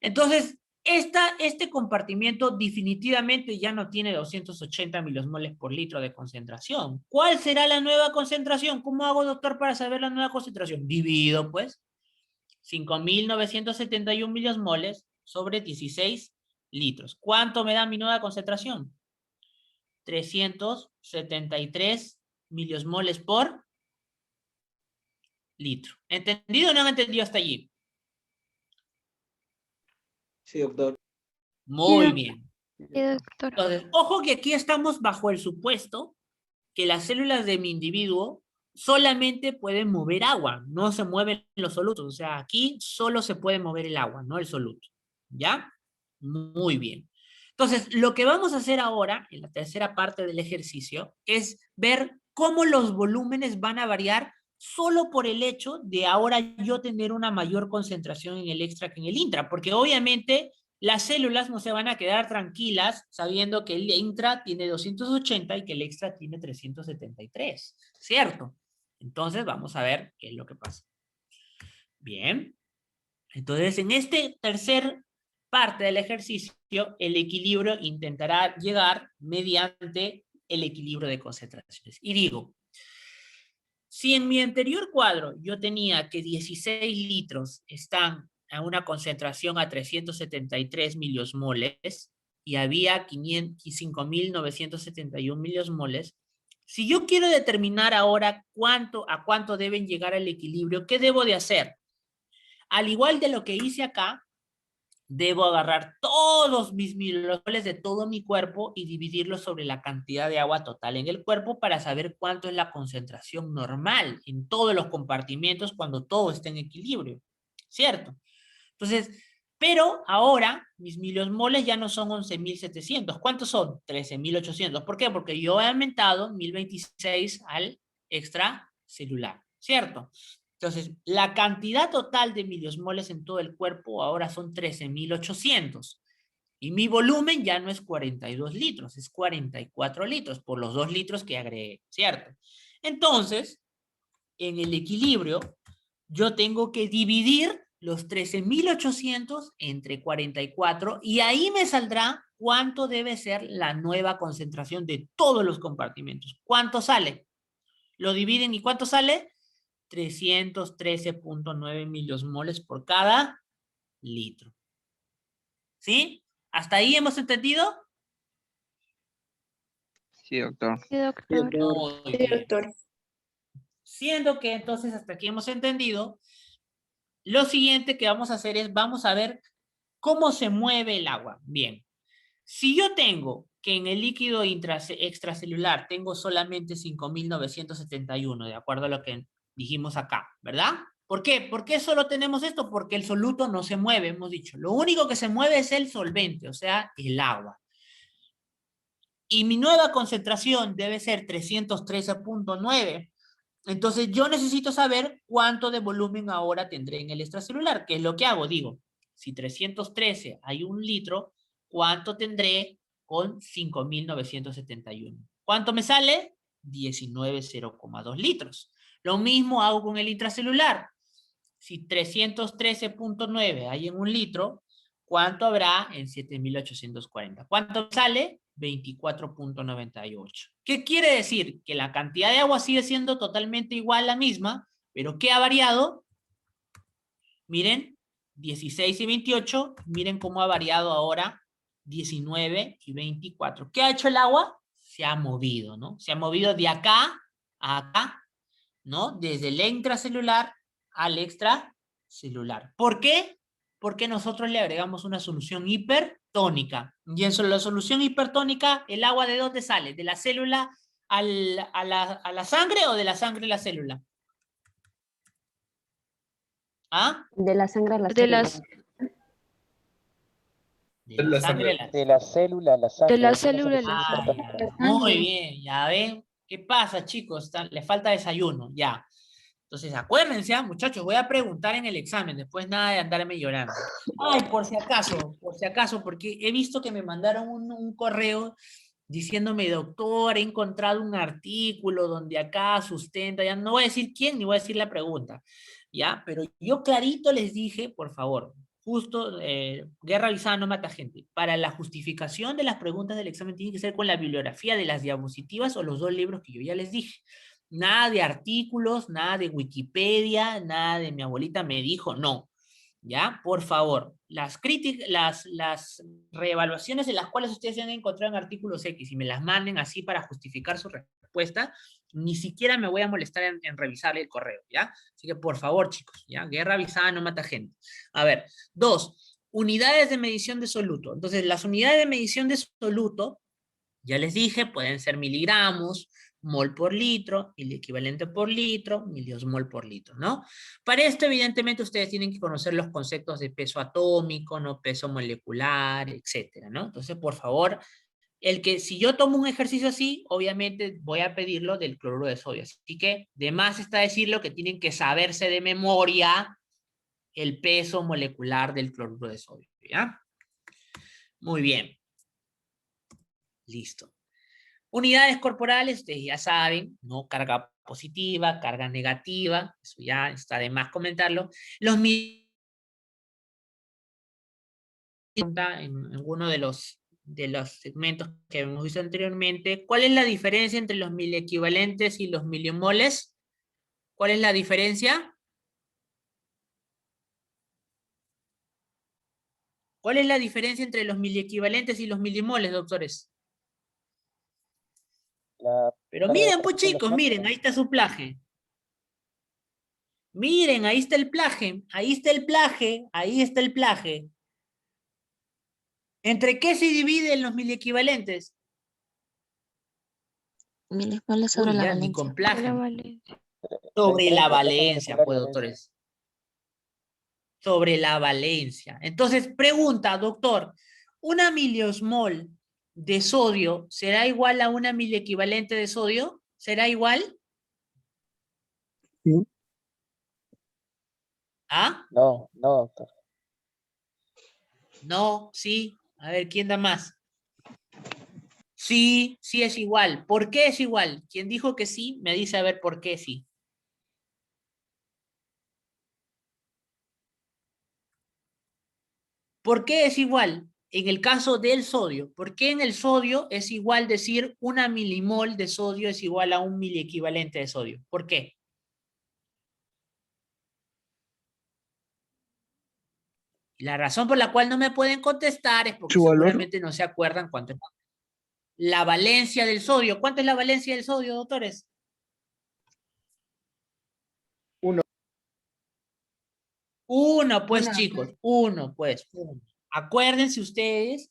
Entonces, este compartimiento definitivamente ya no tiene 280 miliosmoles por litro de concentración. ¿Cuál será la nueva concentración? ¿Cómo hago, doctor, para saber la nueva concentración? Divido, pues, 5.971 miliosmoles sobre 16 litros. ¿Cuánto me da mi nueva concentración? 373 miliosmoles por litro. ¿Entendido o no han entendido hasta allí? Sí, doctor. Muy bien. Sí, doctor. Entonces, ojo que aquí estamos bajo el supuesto que las células de mi individuo solamente pueden mover agua, no se mueven los solutos. O sea, aquí solo se puede mover el agua, no el soluto. ¿Ya? Muy bien. Entonces, lo que vamos a hacer ahora, en la tercera parte del ejercicio, es ver cómo los volúmenes van a variar solo por el hecho de ahora yo tener una mayor concentración en el extra que en el intra, porque obviamente las células no se van a quedar tranquilas sabiendo que el intra tiene 280 y que el extra tiene 373, ¿cierto? Entonces vamos a ver qué es lo que pasa. Bien. Entonces, en este tercer parte del ejercicio, el equilibrio intentará llegar mediante el equilibrio de concentraciones. Y digo, si en mi anterior cuadro yo tenía que 16 litros están a una concentración a 373 miliosmoles y había 5.971 miliosmoles, si yo quiero determinar ahora a cuánto deben llegar al equilibrio, ¿qué debo de hacer? Al igual de lo que hice acá, debo agarrar todos mis miliosmoles de todo mi cuerpo y dividirlos sobre la cantidad de agua total en el cuerpo para saber cuánto es la concentración normal en todos los compartimentos cuando todo está en equilibrio, ¿cierto? Entonces, pero ahora mis miliosmoles ya no son 11.700. ¿Cuántos son? 13.800. ¿Por qué? Porque yo he aumentado 1.026 al extracelular, ¿cierto? Entonces, la cantidad total de miliosmoles en todo el cuerpo ahora son 13.800. Y mi volumen ya no es 42 litros, es 44 litros por los 2 litros que agregué, ¿cierto? Entonces, en el equilibrio, yo tengo que dividir los 13.800 entre 44 y ahí me saldrá cuánto debe ser la nueva concentración de todos los compartimentos. ¿Cuánto sale? Lo dividen y ¿cuánto sale? 313.9 miliosmoles por cada litro. ¿Sí? ¿Hasta ahí hemos entendido? Sí, doctor. Sí, doctor. Muy bien. Siendo que entonces hasta aquí hemos entendido, lo siguiente que vamos a hacer es, vamos a ver cómo se mueve el agua. Bien, si yo tengo que en el líquido extracelular tengo solamente 5.971, de acuerdo a lo que dijimos acá, ¿verdad? ¿Por qué? ¿Por qué solo tenemos esto? Porque el soluto no se mueve, hemos dicho. Lo único que se mueve es el solvente, o sea, el agua. Y mi nueva concentración debe ser 313.9. Entonces yo necesito saber cuánto de volumen ahora tendré en el extracelular. ¿Qué es lo que hago? Digo, si 313 hay 1 litro, ¿cuánto tendré con 5.971? ¿Cuánto me sale? 19,0,2 litros. Lo mismo hago con el intracelular. Si 313.9 hay en 1 litro, ¿cuánto habrá en 7.840? ¿Cuánto sale? 24.98. ¿Qué quiere decir? Que la cantidad de agua sigue siendo totalmente igual la misma, pero ¿qué ha variado? Miren, 16 y 28, miren cómo ha variado ahora 19 y 24. ¿Qué ha hecho el agua? Se ha movido, ¿no? Se ha movido de acá a acá, ¿no? Desde el intracelular al extracelular. ¿Por qué? Porque nosotros le agregamos una solución hipertónica. Y en la solución hipertónica, ¿el agua de dónde sale? ¿De la célula a la sangre o de la sangre a la célula? ¿Ah? De la sangre a la De célula. las, De la sangre a la De la célula a la sangre. de la célula a la Ah, sangre. ya. Muy bien, ya ven. ¿Qué pasa, chicos? Le falta desayuno, ya. Entonces, acuérdense, muchachos, voy a preguntar en el examen, después nada de andarme llorando. Ay, por si acaso, porque he visto que me mandaron un correo diciéndome, doctor, he encontrado un artículo donde acá sustenta, ya no voy a decir quién, ni voy a decir la pregunta, ¿ya? Pero yo clarito les dije, por favor, justo, guerra avisada no mata gente. Para la justificación de las preguntas del examen tiene que ser con la bibliografía de las diapositivas o los 2 libros que yo ya les dije. Nada de artículos, nada de Wikipedia, nada de mi abuelita me dijo, no. ¿Ya? Por favor, las reevaluaciones en las cuales ustedes se han encontrado en artículos X y me las manden así para justificar su respuesta, ni siquiera me voy a molestar en revisarle el correo, ¿ya? Así que por favor, chicos, ¿ya? Guerra avisada no mata gente. A ver, 2, unidades de medición de soluto. Entonces, las unidades de medición de soluto, ya les dije, pueden ser miligramos, mol por litro, miliequivalente por litro, miliosmol por litro, ¿no? Para esto, evidentemente, ustedes tienen que conocer los conceptos de peso atómico, ¿no? Peso molecular, etcétera, ¿no? Entonces, por favor, si yo tomo un ejercicio así, obviamente voy a pedirlo del cloruro de sodio. Así que, de más está decirlo que tienen que saberse de memoria el peso molecular del cloruro de sodio, ¿ya? Muy bien. Listo. Unidades corporales, ustedes ya saben, ¿no? Carga positiva, carga negativa, eso ya está de más comentarlo. En uno de los segmentos que hemos visto anteriormente, ¿cuál es la diferencia entre los miliequivalentes y los milimoles? ¿Cuál es la diferencia? ¿Cuál es la diferencia entre los miliequivalentes y los milimoles, doctores? Pero miren, pues chicos, miren, ahí está su plaje. Miren, ahí está el plaje, ahí está el plaje, ahí está el plaje. ¿Entre qué se dividen los miliequivalentes? Milimoles sobre Uy, la ya, ni valencia. con plaje. La valencia. Sobre la valencia, pues, doctores. Sobre la valencia. Entonces, pregunta, doctor, ¿una miliosmol de sodio será igual a una miliequivalente de sodio? ¿Será igual? Sí. ¿Ah? No, doctor. No, sí. A ver, ¿quién da más? Sí, sí es igual. ¿Por qué es igual? Quien dijo que sí, me dice a ver por qué sí. ¿Por qué es igual? En el caso del sodio, ¿por qué en el sodio es igual decir una milimol de sodio es igual a un miliequivalente de sodio? ¿Por qué? Y la razón por la cual no me pueden contestar es porque ¿Su valor? seguramente no se acuerdan cuánto es la valencia del sodio. ¿Cuánto es la valencia del sodio, doctores? 1. 1, pues, 1. chicos. 1, pues. 1. Acuérdense ustedes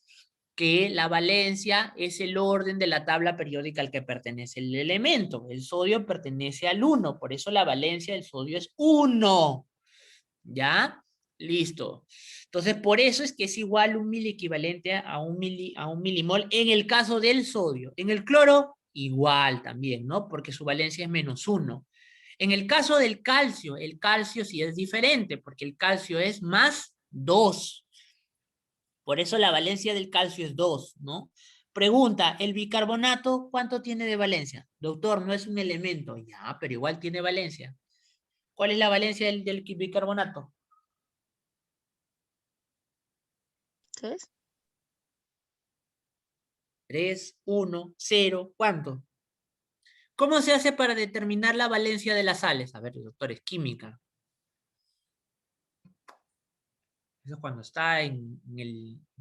que la valencia es el orden de la tabla periódica al que pertenece el elemento. El sodio pertenece al 1, por eso la valencia del sodio es 1. ¿Ya? Listo. Entonces, por eso es que es igual un miliequivalente a un milimol en el caso del sodio. En el cloro, igual también, ¿no? Porque su valencia es -1. En el caso del calcio, el calcio sí es diferente, porque el calcio es +2. Por eso la valencia del calcio es 2, ¿no? Pregunta, ¿el bicarbonato cuánto tiene de valencia? Doctor, no es un elemento. Ya, pero igual tiene valencia. ¿Cuál es la valencia del bicarbonato? 3. 3, 1, 0, ¿cuánto? ¿Cómo se hace para determinar la valencia de las sales? A ver, doctores, química. Eso cuando está en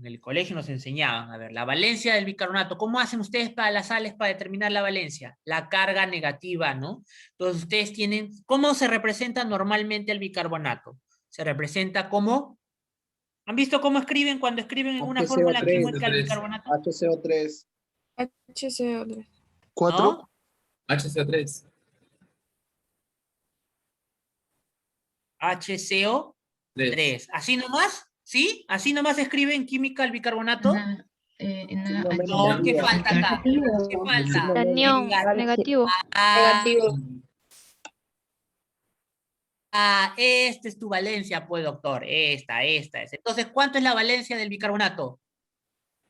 el colegio nos enseñaban. A ver, la valencia del bicarbonato. ¿Cómo hacen ustedes para las sales para determinar la valencia? La carga negativa, ¿no? Entonces ustedes tienen... ¿Cómo se representa normalmente el bicarbonato? Se representa como... ¿Han visto cómo escriben cuando escriben en una fórmula química el bicarbonato? HCO3. HCO3. 4. ¿No? HCO3. HCO3. ¿Así nomás? ¿Sí? ¿Así nomás escribe en química el bicarbonato? No, ¿qué falta acá? ¿Qué falta? Anión negativo. Esta es tu valencia, pues, doctor. Esta es. Entonces, ¿cuánto es la valencia del bicarbonato?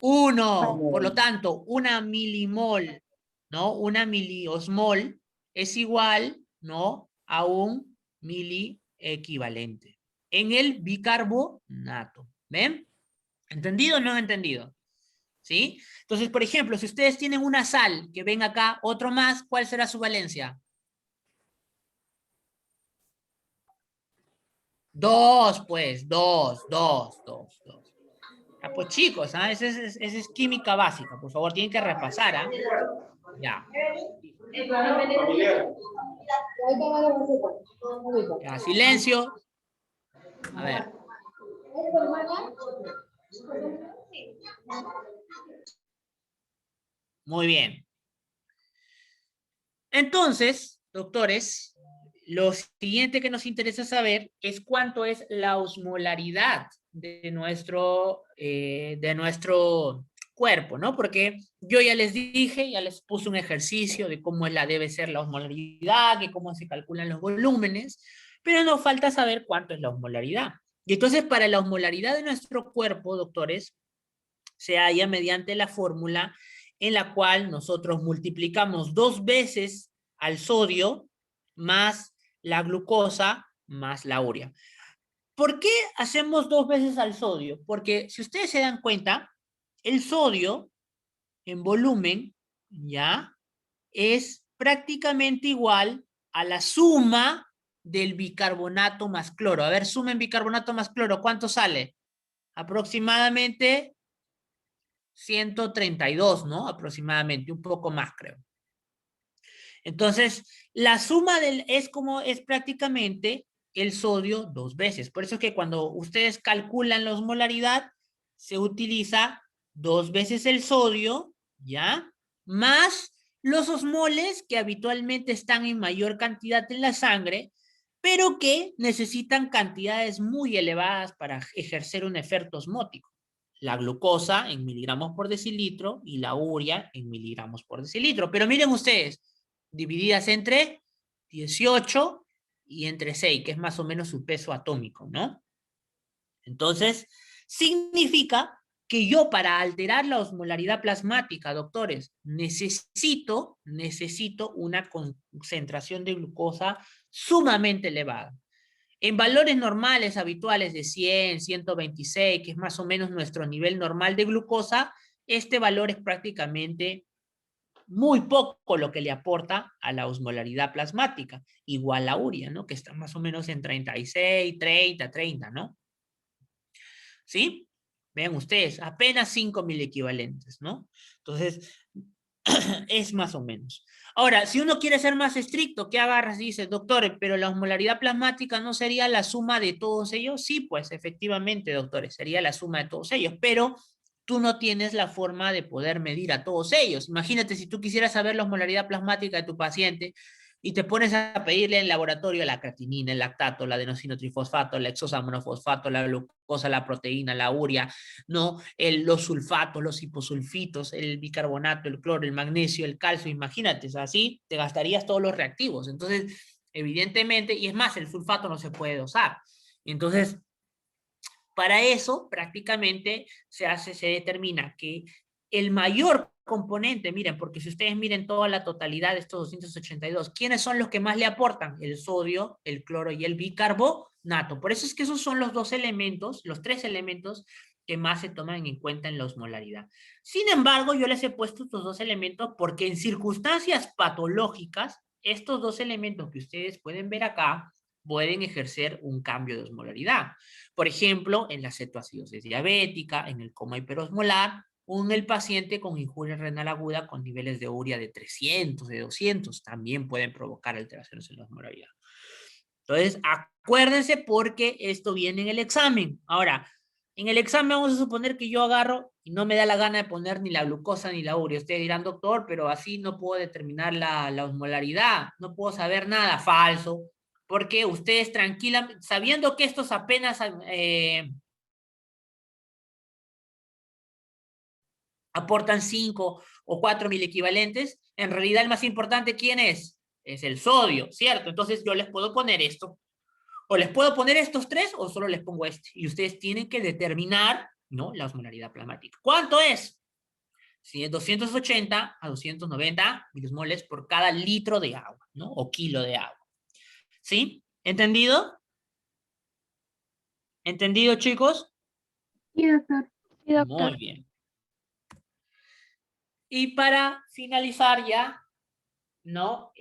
1. Por lo tanto, una milimol, ¿no? Una miliosmol es igual, ¿no? A un miliequivalente en el bicarbonato. ¿Ven? ¿Entendido o no entendido? ¿Sí? Entonces, por ejemplo, si ustedes tienen una sal que ven acá, otro más, ¿cuál será su valencia? 2, pues, 2. Ah, pues chicos, ¿ah? Esa es química básica. Por favor, tienen que repasar, ¿ah? Ya. Ya, silencio. A ver. Muy bien. Entonces, doctores, lo siguiente que nos interesa saber es cuánto es la osmolaridad de nuestro cuerpo, ¿no? Porque yo ya les dije, ya les puse un ejercicio de cómo debe ser la osmolaridad, de cómo se calculan los volúmenes, pero nos falta saber cuánto es la osmolaridad. Y entonces, para la osmolaridad de nuestro cuerpo, doctores, se halla mediante la fórmula en la cual nosotros multiplicamos 2 veces al sodio más la glucosa más la urea. ¿Por qué hacemos 2 veces al sodio? Porque si ustedes se dan cuenta, el sodio en volumen, ¿ya? Es prácticamente igual a la suma del bicarbonato más cloro. A ver, sumen bicarbonato más cloro, ¿cuánto sale? Aproximadamente 132, ¿no? Aproximadamente, un poco más, creo. Entonces, la suma es prácticamente el sodio 2 veces. Por eso es que cuando ustedes calculan la osmolaridad, se utiliza 2 veces el sodio, ¿ya? Más los osmoles que habitualmente están en mayor cantidad en la sangre, pero que necesitan cantidades muy elevadas para ejercer un efecto osmótico. La glucosa en miligramos por decilitro y la urea en miligramos por decilitro. Pero miren ustedes, divididas entre 18 y entre 6, que es más o menos su peso atómico, ¿no? Entonces, significa que yo para alterar la osmolaridad plasmática, doctores, necesito una concentración de glucosa sumamente elevada. En valores normales, habituales de 100, 126, que es más o menos nuestro nivel normal de glucosa, este valor es prácticamente muy poco lo que le aporta a la osmolaridad plasmática, igual la urea, ¿no? Que está más o menos en 36, 30, ¿no? ¿Sí? Vean ustedes, apenas 5.000 equivalentes, ¿no? Entonces, es más o menos. Ahora, si uno quiere ser más estricto, ¿qué agarras? Dice, doctor, pero la osmolaridad plasmática no sería la suma de todos ellos. Sí, pues efectivamente, doctores, sería la suma de todos ellos, pero tú no tienes la forma de poder medir a todos ellos. Imagínate si tú quisieras saber la osmolaridad plasmática de tu paciente y te pones a pedirle en laboratorio la creatinina, el lactato, la adenosinotrifosfato, la hexosamonofosfato, la glucosa, la proteína, la urea, ¿no? Los sulfatos, los hiposulfitos, el bicarbonato, el cloro, el magnesio, el calcio, imagínate, así te gastarías todos los reactivos. Entonces, evidentemente, y es más, el sulfato no se puede dosar. Entonces, para eso, prácticamente, se determina que el mayor componente, miren, porque si ustedes miren toda la totalidad de estos 282, ¿quiénes son los que más le aportan? El sodio, el cloro y el bicarbonato. Por eso es que esos son los 2 elementos, los 3 elementos que más se toman en cuenta en la osmolaridad. Sin embargo, yo les he puesto estos 2 elementos porque en circunstancias patológicas, estos 2 elementos que ustedes pueden ver acá, pueden ejercer un cambio de osmolaridad. Por ejemplo, en la cetoacidosis diabética, en el coma hiperosmolar, o en el paciente con injuria renal aguda con niveles de urea de 300, de 200, también pueden provocar alteraciones en la osmolaridad. Entonces, acuérdense porque esto viene en el examen. Ahora, en el examen vamos a suponer que yo agarro y no me da la gana de poner ni la glucosa ni la urea. Ustedes dirán, doctor, pero así no puedo determinar la osmolaridad, no puedo saber nada. Falso. Porque ustedes tranquilamente, sabiendo que estos apenas aportan 5 o 4.000 equivalentes, en realidad el más importante, ¿quién es? Es el sodio, ¿cierto? Entonces yo les puedo poner esto, o les puedo poner estos 3, o solo les pongo este, y ustedes tienen que determinar, ¿no? La osmolaridad plasmática. ¿Cuánto es? Si es 280 a 290 milismoles por cada litro de agua, ¿no? O kilo de agua. ¿Sí? ¿Entendido? ¿Entendido, chicos? Sí, doctor. Sí, doctor. Muy bien. Y para finalizar ya, ¿no?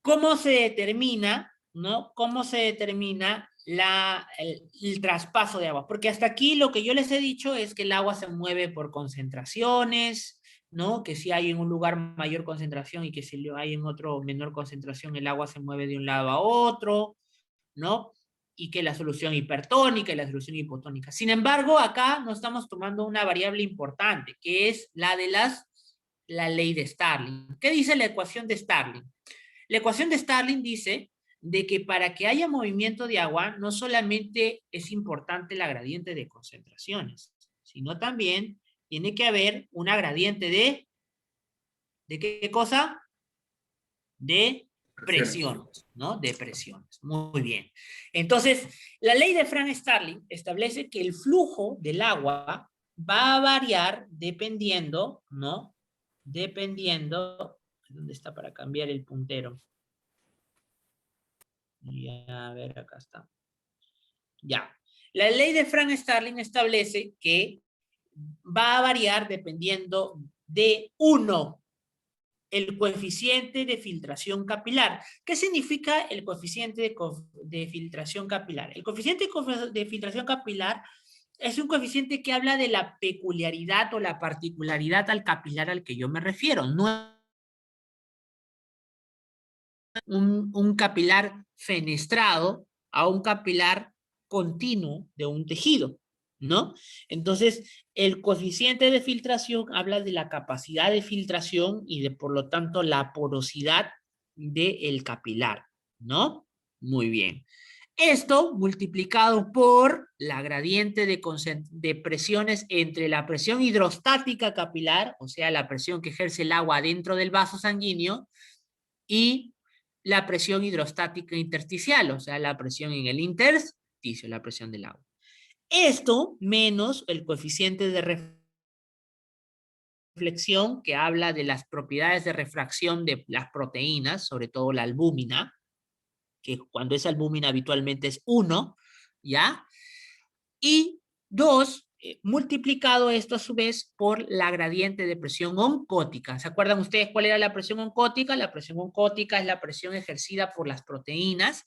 ¿Cómo se determina, ¿no? ¿Cómo se determina el traspaso de agua, porque hasta aquí lo que yo les he dicho es que el agua se mueve por concentraciones, ¿no? Que si hay en un lugar mayor concentración y que si hay en otro menor concentración, el agua se mueve de un lado a otro, ¿no? Y que la solución hipertónica y la solución hipotónica. Sin embargo, acá no estamos tomando una variable importante, que es la de la ley de Starling. ¿Qué dice la ecuación de Starling? La ecuación de Starling dice de que para que haya movimiento de agua, no solamente es importante la gradiente de concentraciones, sino también tiene que haber una gradiente ¿de qué cosa? De presiones, ¿no? De presiones. Muy bien. Entonces, la ley de Frank Starling establece que el flujo del agua va a variar dependiendo, ¿no? Dependiendo, ¿dónde está para cambiar el puntero? Ya, a ver, acá está. Ya. La ley de Frank Starling establece que va a variar dependiendo de uno, el coeficiente de filtración capilar. ¿Qué significa el coeficiente de filtración capilar? El coeficiente de filtración capilar es un coeficiente que habla de la peculiaridad o la particularidad al capilar al que yo me refiero. No un capilar fenestrado a un capilar continuo de un tejido, ¿no? Entonces, el coeficiente de filtración habla de la capacidad de filtración y de, por lo tanto, la porosidad del capilar, ¿no? Muy bien. Esto multiplicado por la gradiente de presiones entre la presión hidrostática capilar, o sea, la presión que ejerce el agua dentro del vaso sanguíneo, y la presión hidrostática intersticial, o sea, la presión en el intersticio, la presión del agua. Esto menos el coeficiente de reflexión, que habla de las propiedades de refracción de las proteínas, sobre todo la albúmina, que cuando es albúmina habitualmente es 1, ¿ya? Y 2, multiplicado esto a su vez por la gradiente de presión oncótica. ¿Se acuerdan ustedes cuál era la presión oncótica? La presión oncótica es la presión ejercida por las proteínas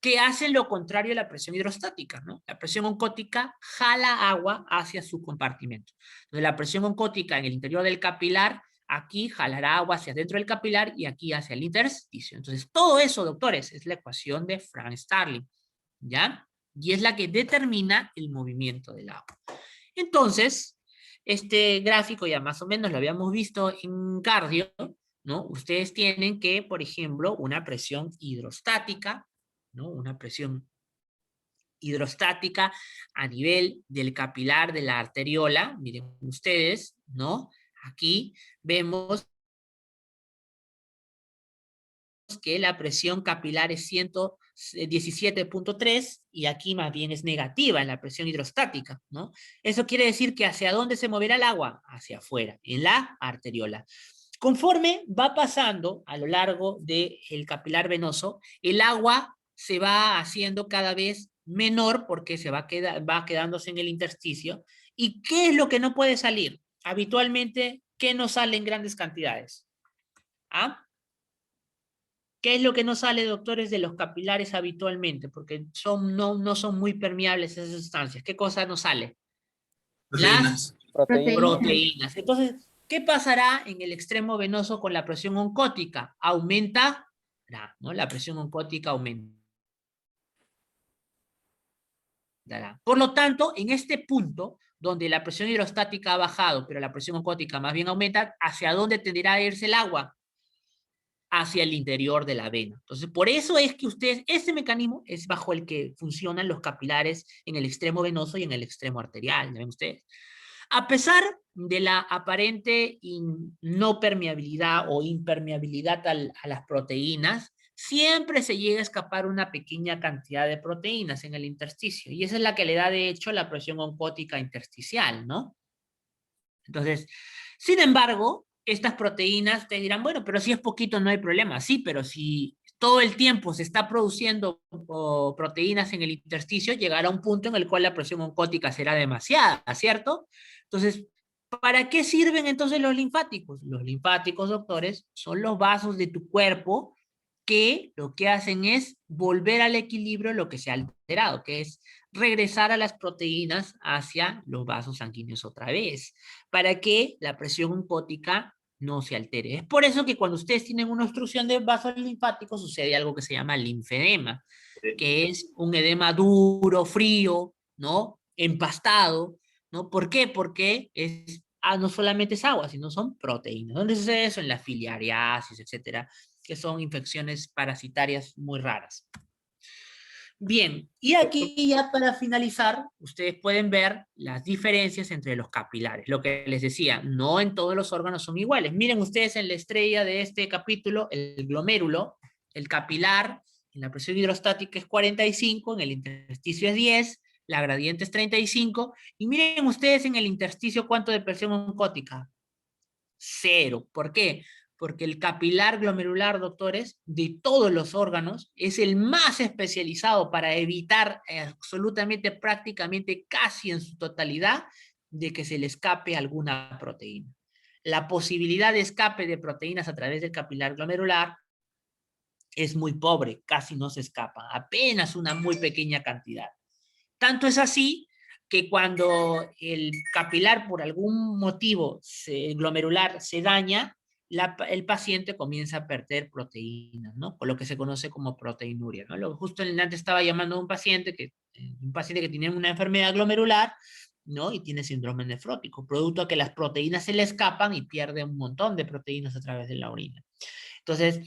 que hacen lo contrario a la presión hidrostática, ¿no? La presión oncótica jala agua hacia su compartimento. Entonces, la presión oncótica en el interior del capilar, aquí jalará agua hacia dentro del capilar y aquí hacia el intersticio. Entonces, todo eso, doctores, es la ecuación de Frank Starling, ¿ya? Y es la que determina el movimiento del agua. Entonces, este gráfico ya más o menos lo habíamos visto en cardio, ¿no? Ustedes tienen que, por ejemplo, una presión hidrostática, ¿no? Una presión hidrostática a nivel del capilar de la arteriola. Miren ustedes, ¿no? Aquí vemos que la presión capilar es 117.3 y aquí más bien es negativa en la presión hidrostática, ¿no? Eso quiere decir que ¿hacia dónde se moverá el agua? Hacia afuera, en la arteriola. Conforme va pasando a lo largo del capilar venoso, el agua se va haciendo cada vez menor porque va quedándose en el intersticio. ¿Y qué es lo que no puede salir? Habitualmente, ¿qué no sale en grandes cantidades? ¿Ah? ¿Qué es lo que no sale, doctores, de los capilares habitualmente? Porque no son muy permeables esas sustancias. ¿Qué cosa no sale? Proteínas. Las proteínas. Entonces, ¿qué pasará en el extremo venoso con la presión oncótica? Aumentará, ¿no? La presión oncótica aumentará. Por lo tanto, en este punto, donde la presión hidrostática ha bajado, pero la presión oncótica más bien aumenta, ¿hacia dónde tenderá a irse el agua? Hacia el interior de la vena. Entonces, por eso es que ustedes, este mecanismo es bajo el que funcionan los capilares en el extremo venoso y en el extremo arterial, ¿ven ustedes? A pesar de la aparente no permeabilidad o impermeabilidad a las proteínas, siempre se llega a escapar una pequeña cantidad de proteínas en el intersticio, y esa es la que le da, de hecho, la presión oncótica intersticial, ¿no? Entonces, sin embargo, estas proteínas te dirán, bueno, pero si es poquito no hay problema. Sí, pero si todo el tiempo se está produciendo proteínas en el intersticio, llegará un punto en el cual la presión oncótica será demasiada, ¿cierto? Entonces, ¿para qué sirven entonces los linfáticos? Los linfáticos, doctores, son los vasos de tu cuerpo que lo que hacen es volver al equilibrio lo que se ha alterado, que es regresar a las proteínas hacia los vasos sanguíneos otra vez, para que la presión oncótica no se altere. Es por eso que cuando ustedes tienen una obstrucción de vasos linfáticos sucede algo que se llama linfedema, que es un edema duro, frío, ¿no? Empastado, ¿no? ¿Por qué? Porque no solamente es agua, sino son proteínas. ¿Dónde sucede eso? En la filariasis, etcétera, que son infecciones parasitarias muy raras. Bien, y aquí ya para finalizar, ustedes pueden ver las diferencias entre los capilares. Lo que les decía, no en todos los órganos son iguales. Miren ustedes en la estrella de este capítulo, el glomérulo, el capilar, en la presión hidrostática es 45, en el intersticio es 10, la gradiente es 35, y miren ustedes en el intersticio cuánto de presión oncótica. 0. ¿Por qué? Porque el capilar glomerular, doctores, de todos los órganos, es el más especializado para evitar absolutamente, prácticamente, casi en su totalidad, de que se le escape alguna proteína. La posibilidad de escape de proteínas a través del capilar glomerular es muy pobre, casi no se escapa, apenas una muy pequeña cantidad. Tanto es así que cuando el capilar por algún motivo glomerular se daña, el paciente comienza a perder proteínas, ¿no? Por lo que se conoce como proteinuria, ¿no? Justo antes estaba llamando a un paciente que tiene una enfermedad glomerular, ¿no? Y tiene síndrome nefrótico, producto a que las proteínas se le escapan y pierde un montón de proteínas a través de la orina. Entonces,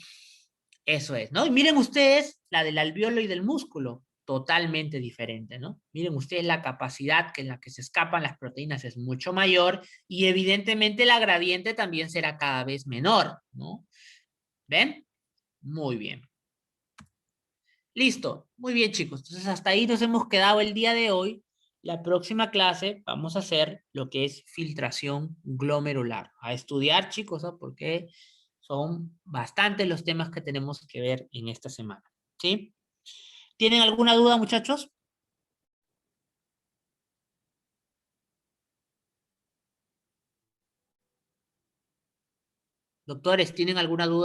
eso es, ¿no? Y miren ustedes la del alveolo y del músculo, totalmente diferente, ¿no? Miren ustedes la capacidad en la que se escapan las proteínas es mucho mayor y evidentemente la gradiente también será cada vez menor, ¿no? ¿Ven? Muy bien. Listo, muy bien chicos. Entonces hasta ahí nos hemos quedado el día de hoy. La próxima clase vamos a hacer lo que es filtración glomerular. A estudiar chicos, ¿no? Porque son bastantes los temas que tenemos que ver en esta semana, ¿sí? ¿Tienen alguna duda, muchachos? Doctores, ¿tienen alguna duda?